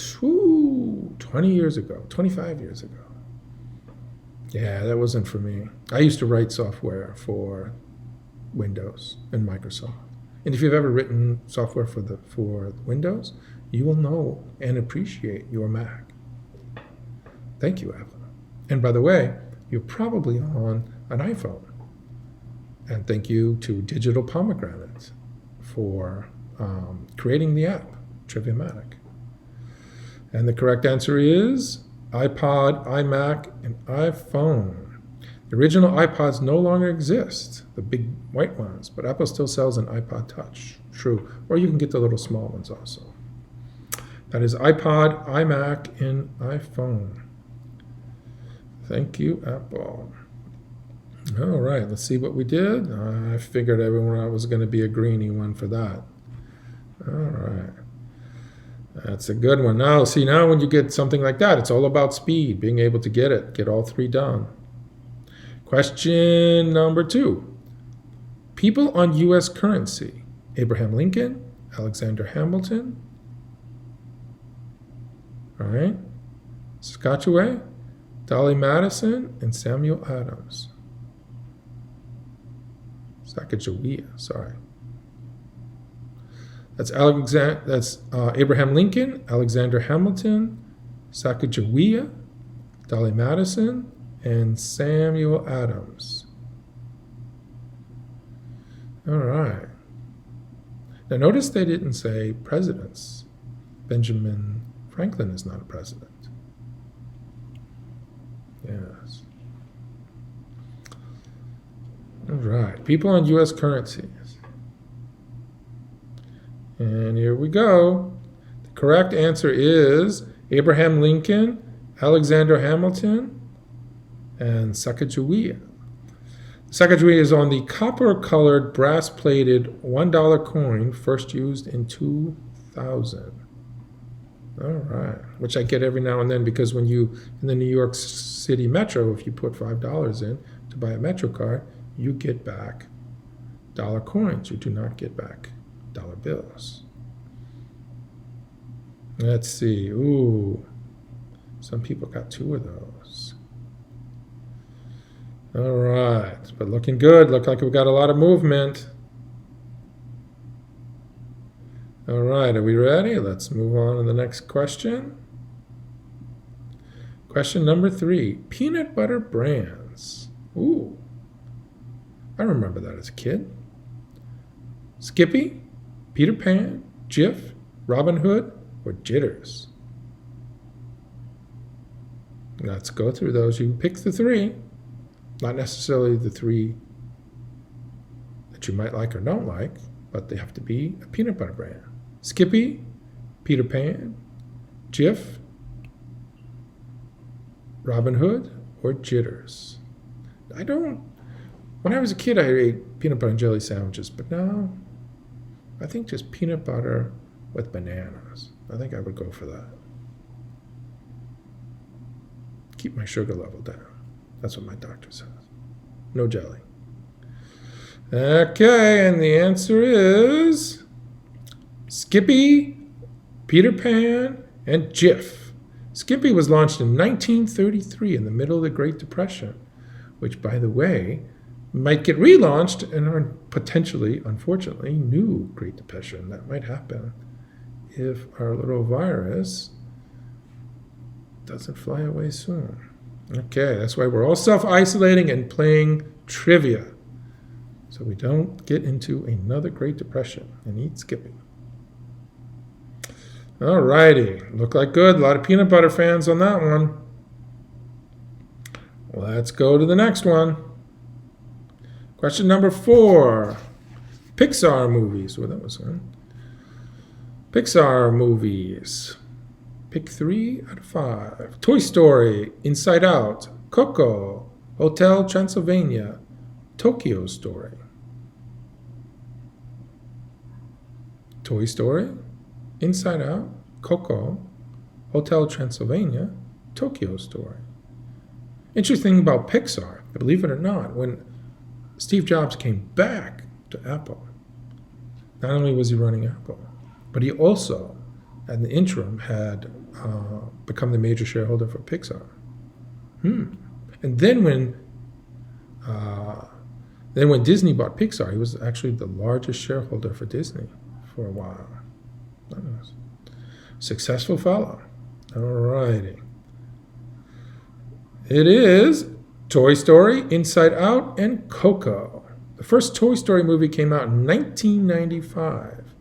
20 years ago, 25 years ago. Yeah, that wasn't for me. I used to write software for Windows and Microsoft. And if you've ever written software for Windows, you will know and appreciate your Mac. Thank you, Apple. And by the way, you're probably on an iPhone. And thank you to Digital Pomegranate for creating the app, Triviamatic. And the correct answer is iPod, iMac, and iPhone. The original iPods no longer exist, the big white ones, but Apple still sells an iPod Touch. True. Or you can get the little small ones also. That is iPod, iMac, and iPhone. Thank you, Apple. All right, let's see what we did. I figured everyone was going to be a greeny one for that. All right. That's a good one. Now when you get something like that, it's all about speed, being able to get all three done. Question number 2. People on U.S. currency: Abraham Lincoln, Alexander Hamilton, all right, Scotchaway, Dolly Madison, and Samuel Adams. Sacagawea, sorry. That's Abraham Lincoln, Alexander Hamilton, Sacagawea, Dolly Madison, and Samuel Adams. All right. Now notice they didn't say presidents. Benjamin Franklin is not a president. Yes. All right. People on U.S. currencies. And here we go. The correct answer is Abraham Lincoln, Alexander Hamilton, and Sacagawea. Sacagawea is on the copper-colored, brass-plated $1 coin first used in 2000. All right, which I get every now and then because when you, in the New York City Metro, if you put $5 in to buy a Metro card, you get back dollar coins. You do not get back dollar bills. Let's see. Ooh, some people got 2 of those. All right, but looking good. Look like we got a lot of movement. All right, are we ready? Let's move on to the next question. Question number 3, peanut butter brands. Ooh, I remember that as a kid. Skippy, Peter Pan, Jif, Robin Hood, or Jitters? Let's go through those. You pick the 3. Not necessarily the 3 that you might like or don't like, but they have to be a peanut butter brand. Skippy, Peter Pan, Jif, Robin Hood, or Jitters. When I was a kid, I ate peanut butter and jelly sandwiches, but now I think just peanut butter with bananas. I think I would go for that. Keep my sugar level down. That's what my doctor says. No jelly. Okay, and the answer is Skippy, Peter Pan, and Jif. Skippy was launched in 1933 in the middle of the Great Depression, which, by the way, might get relaunched in our potentially, unfortunately, new Great Depression. That might happen if our little virus doesn't fly away soon. Okay, that's why we're all self-isolating and playing trivia, so we don't get into another Great Depression and eat Skippy. All righty, look like good. A lot of peanut butter fans on that one. Let's go to the next one. Question number 4. Pixar movies. Well, that was one. Pixar movies. Pick 3 out of 5. Toy Story, Inside Out, Coco, Hotel Transylvania, Tokyo Story. Toy Story, Inside Out, Coco, Hotel Transylvania, Tokyo Story. Interesting about Pixar, believe it or not, when Steve Jobs came back to Apple, not only was he running Apple, but he also, in the interim, had become the major shareholder for Pixar. And then when Then when Disney bought Pixar, he was actually the largest shareholder for Disney for a while. Nice. Successful fellow. All righty. It is Toy Story, Inside Out, and Coco. The first Toy Story movie came out in 1995,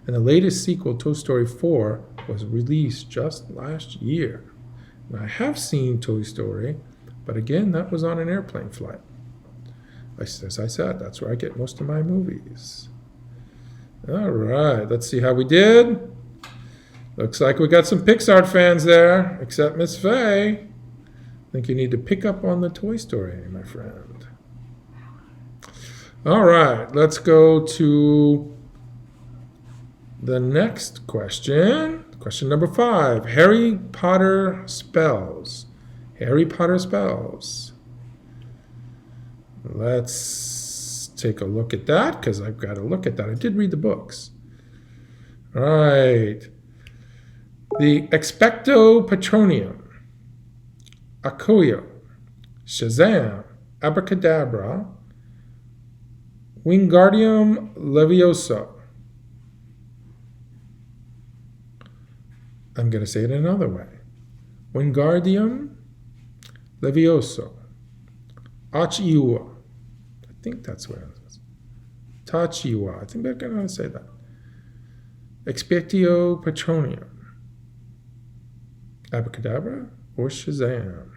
and the latest sequel, Toy Story 4, was released just last year. Now, I have seen Toy Story, but again, that was on an airplane flight. As I said, that's where I get most of my movies. All right, let's see how we did. Looks like we got some Pixar fans there, except Miss Faye. I think you need to pick up on the Toy Story, my friend. All right, let's go to the next question. Question number 5. Harry Potter spells. Harry Potter spells. Let's take a look at that, because I've got to look at that. I did read the books. All right. The Expecto Patronum, Accoyo, Shazam, Abracadabra, Wingardium Leviosa. I'm going to say it another way. Wingardium Leviosa, Achiua. I think that's where it is. Tachiwa. I think they're going to say that. Expectio Patronum, Abracadabra, or Shazam.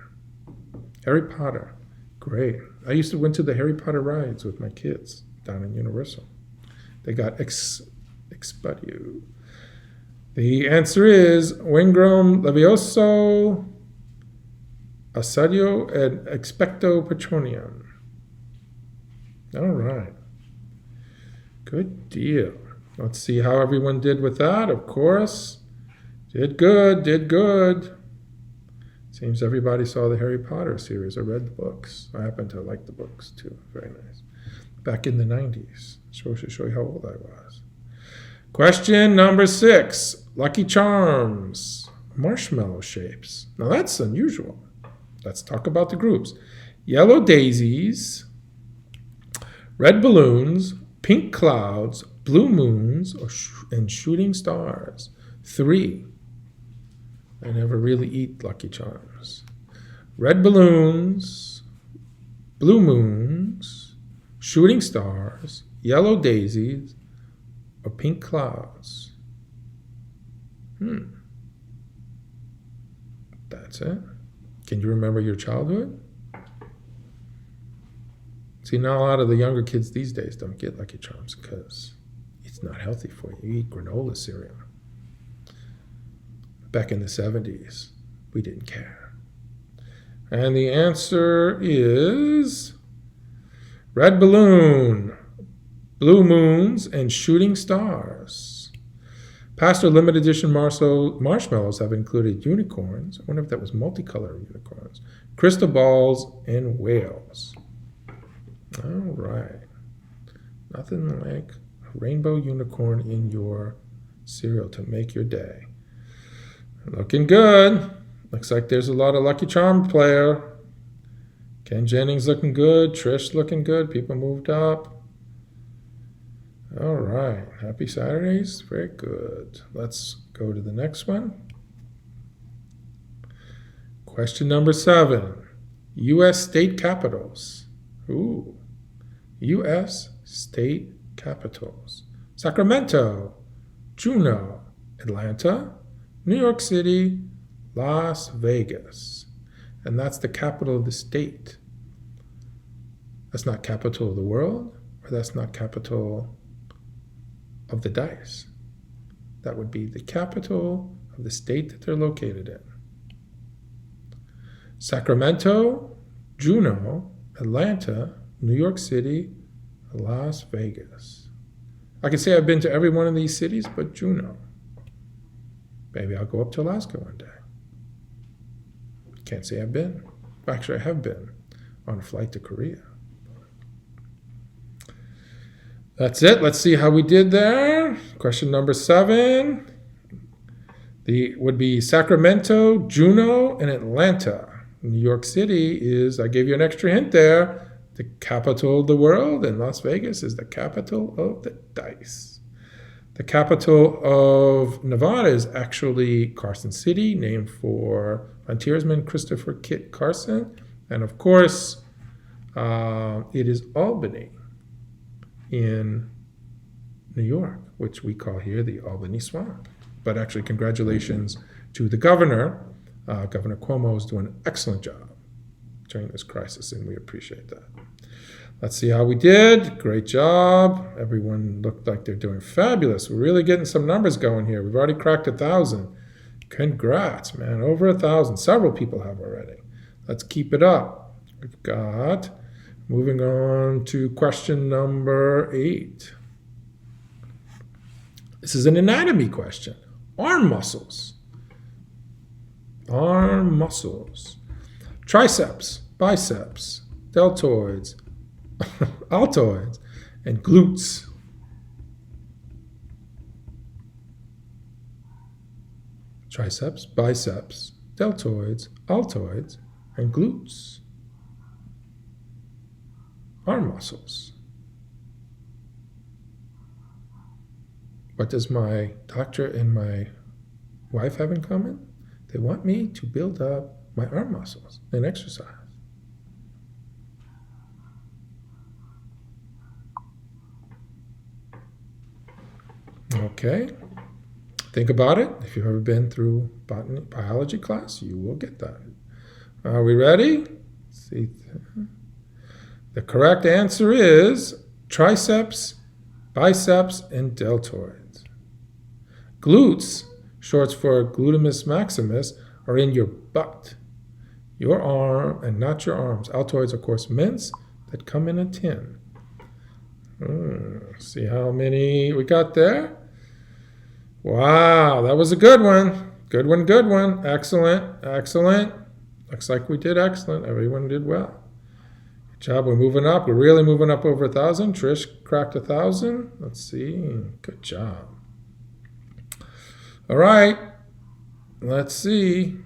Harry Potter. Great. I used to went to the Harry Potter rides with my kids down in Universal. They got Expelliarmus. The answer is Wingardium Levioso, Assadio, and Expecto Patronum. All right. Good deal. Let's see how everyone did with that, of course. Did good, did good. Seems everybody saw the Harry Potter series or read the books. I happen to like the books too. Very nice. Back in the 90s. Should show you how old I was. Question number 6. Lucky Charms. Marshmallow shapes. Now that's unusual. Let's talk about the groups. Yellow daisies, red balloons, pink clouds, blue moons, and shooting stars. 3. I never really eat Lucky Charms. Red balloons, blue moons, shooting stars, yellow daisies, or pink clouds. That's it. Can you remember your childhood? See, now a lot of the younger kids these days don't get Lucky Charms because it's not healthy for you. You eat granola cereal. Back in the 70s, we didn't care. And the answer is red balloon, blue moons, and shooting stars. Past or limited edition marshmallows have included unicorns. I wonder if that was multicolored unicorns, crystal balls, and whales. All right. Nothing like a rainbow unicorn in your cereal to make your day. Looking good. Looks like there's a lot of Lucky Charm player. Ken Jennings looking good. Trish looking good. People moved up. All right. Happy Saturdays. Very good. Let's go to the next one. Question number 7. U.S. state capitals. Ooh. U.S. state capitals. Sacramento, Juneau, Atlanta, New York City, Las Vegas. And that's the capital of the state. That's not capital of the world, or that's not capital of the dice. That would be the capital of the state that they're located in. Sacramento, Juneau, Atlanta, New York City, Las Vegas. I can say I've been to every one of these cities but Juneau. Maybe I'll go up to Alaska one day. Can't say I've been. Actually, I have been on a flight to Korea. That's it. Let's see how we did there. Question number 7. Would be Sacramento, Juneau, and Atlanta. New York City is, I gave you an extra hint there, the capital of the world, and Las Vegas is the capital of the dice. The capital of Nevada is actually Carson City, named for frontiersman Christopher Kit Carson. And of course, it is Albany in New York, which we call here the Albany Swamp. But actually, congratulations to the governor. Governor Cuomo is doing an excellent job during this crisis, and we appreciate that. Let's see how we did. Great job. Everyone looked like they're doing fabulous. We're really getting some numbers going here. We've already cracked 1,000. Congrats, man. Over 1,000. Several people have already. Let's keep it up. We've got, moving on to question number 8. This is an anatomy question. Arm muscles. Arm muscles. Triceps, biceps, deltoids, altoids, and glutes. Triceps, biceps, deltoids, altoids, and glutes. Arm muscles. What does my doctor and my wife have in common? They want me to build up my arm muscles and exercise. Okay. Think about it. If you've ever been through biology class, you will get that. Are we ready? Let's see. The correct answer is triceps, biceps, and deltoids. Glutes, short for glutamus maximus, are in your butt, your arm, and not your arms. Altoids, of course, mints that come in a tin. See how many we got there? Wow, that was a good one. Good one, good one. Excellent, excellent. Looks like we did excellent. Everyone did well. Good job. We're moving up. We're really moving up over 1,000. Trish cracked 1,000. Let's see. Good job. All right. Let's see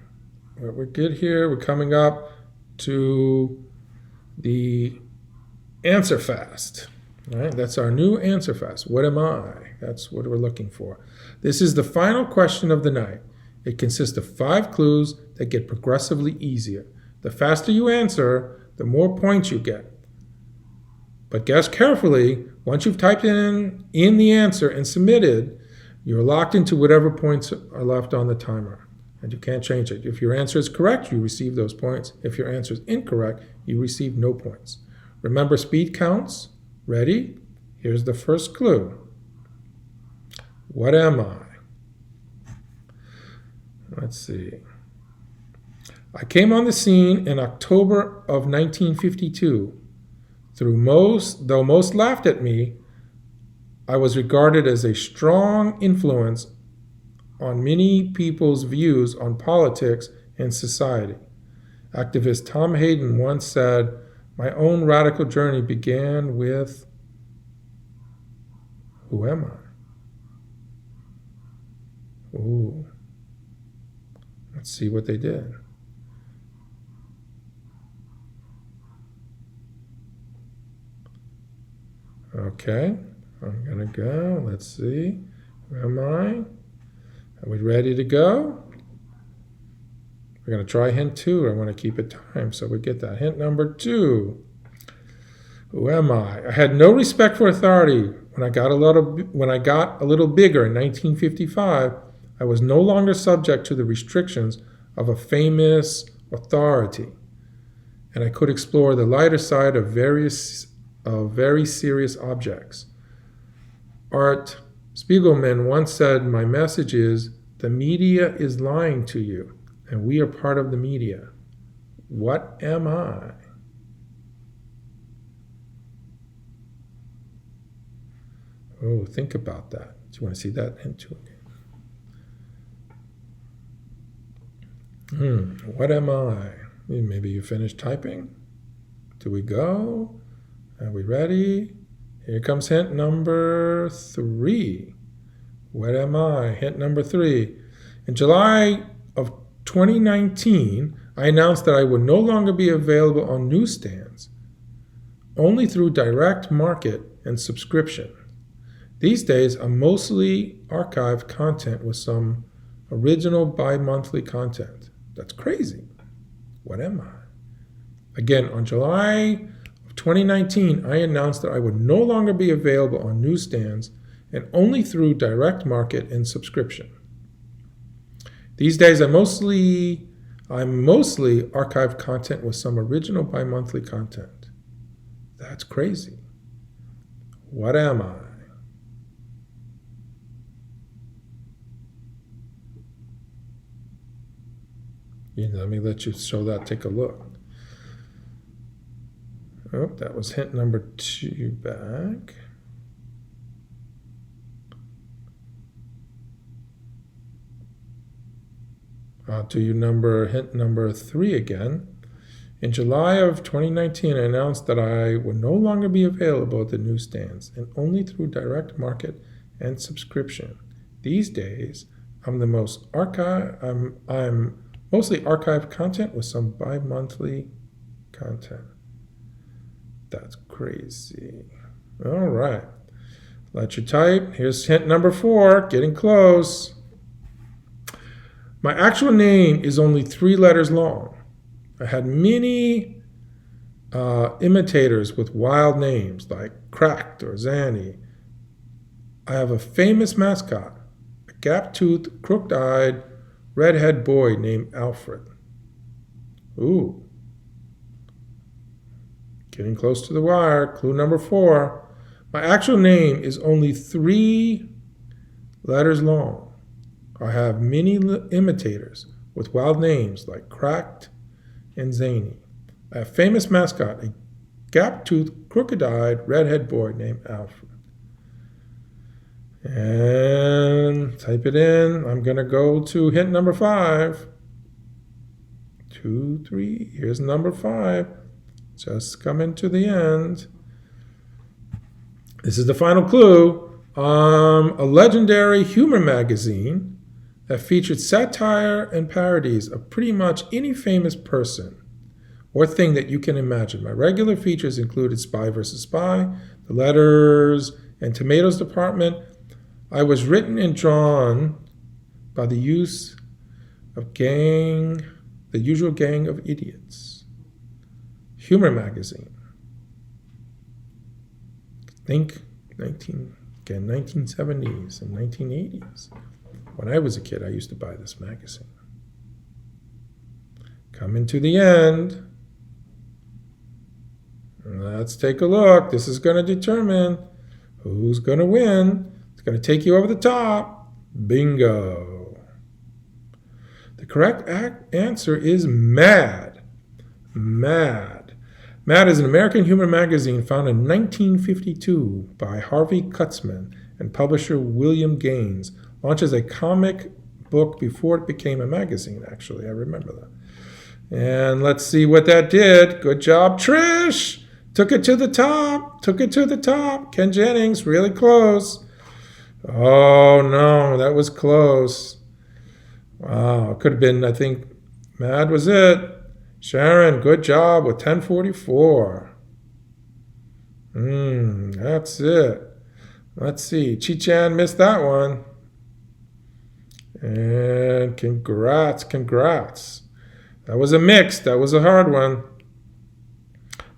what we get here. We're coming up to the answer fast. All right, that's our new answer fast. What am I? That's what we're looking for. This is the final question of the night. It consists of 5 clues that get progressively easier. The faster you answer, the more points you get. But guess carefully, once you've typed in the answer and submitted, you're locked into whatever points are left on the timer, and you can't change it. If your answer is correct, you receive those points. If your answer is incorrect, you receive no points. Remember, speed counts. Ready? Here's the first clue. What am I? Let's see. I came on the scene in October of 1952. Though most laughed at me, I was regarded as a strong influence on many people's views on politics and society. Activist Tom Hayden once said, "My own radical journey began with, who am I?" Ooh. Let's see what they did. Okay, I'm gonna go. Let's see. Where am I? Are we ready to go? We're going to try hint 2. I want to keep it timed so we get that. Hint number 2. Who am I? I had no respect for authority. When I got a little bigger in 1955, I was no longer subject to the restrictions of a famous authority, and I could explore the lighter side of very serious objects. Art Spiegelman once said, "My message is, the media is lying to you, and we are part of the media. What am I?" Oh, think about that. Do you want to see that into again? What am I? Maybe you finished typing. Do we go? Are we ready? Here comes hint number 3. What am I? Hint number 3. In July of 2019, I announced that I would no longer be available on newsstands. only through direct market and subscription. These days, I mostly archive content with some original bi-monthly content. That's crazy. What am I? Again, on July of 2019, I announced that I would no longer be available on newsstands and only through direct market and subscription. These days, I mostly archive content with some original bi-monthly content. That's crazy. What am I? Let me let you show that. Take a look. Oh, that was hint number 2 back. I'll do hint number 3 again. In July of 2019, I announced that I would no longer be available at the newsstands and only through direct market and subscription. These days, I'm mostly archived content with some bi-monthly content. That's crazy. All right. Let you type. Here's hint number 4. Getting close. My actual name is only 3 letters long. I had many imitators with wild names like Cracked or Zanny. I have a famous mascot, a gap-toothed, crooked-eyed, redhead boy named Alfred. Ooh. Getting close to the wire. Clue number 4. My actual name is only 3 letters long. I have many imitators with wild names like Cracked and Zany. I have a famous mascot, a gap-toothed, crooked-eyed, redhead boy named Alfred. And type it in. I'm going to go to hint number 5. 2, 3. Here's number 5. Just coming to the end. This is the final clue. A legendary humor magazine that featured satire and parodies of pretty much any famous person or thing that you can imagine. My regular features included Spy vs. Spy, The Letters and Tomatoes Department. I was written and drawn by the use of the usual gang of idiots. Humor magazine. Think 1970s and 1980s. When I was a kid, I used to buy this magazine. Coming to the end. Let's take a look. This is going to determine who's going to win. It's going to take you over the top. Bingo. The correct answer is Mad. Mad. Mad is an American humor magazine founded in 1952 by Harvey Kurtzman and publisher William Gaines. Launched as a comic book before it became a magazine, actually. I remember that. And let's see what that did. Good job, Trish. Took it to the top. Ken Jennings, really close. Oh, no, that was close. Wow, it could have been, I think, Mad was it. Sharon, good job with 1044. That's it. Let's see. Chi-Chan missed that one. And congrats. That was a mix. That was a hard one.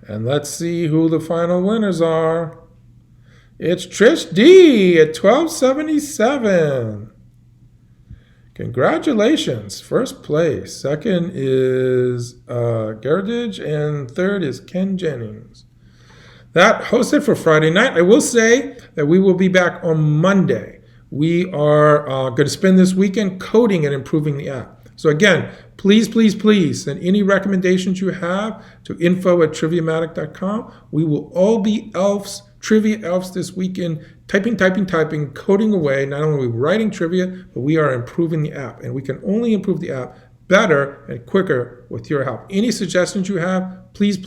And let's see who the final winners are. It's Trish D at 1277. Congratulations. First place. Second is Gerdage, and third is Ken Jennings. That hosted for Friday night. I will say that we will be back on Monday. We are going to spend this weekend coding and improving the app. So again, please send any recommendations you have to info@triviamatic.com. We will all be elves, trivia elves this weekend, typing, coding away. Not only are we writing trivia, but we are improving the app. And we can only improve the app better and quicker with your help. Any suggestions you have, please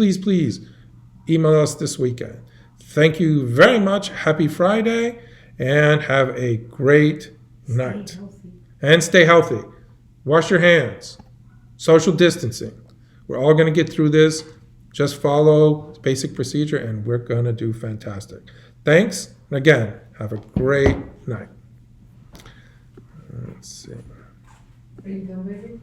email us this weekend. Thank you very much. Happy Friday, and have a great night. And stay healthy. Wash your hands. Social distancing. We're all going to get through this. Just follow basic procedure, and we're going to do fantastic. Thanks. And again, have a great night. Let's see. Are you done, baby?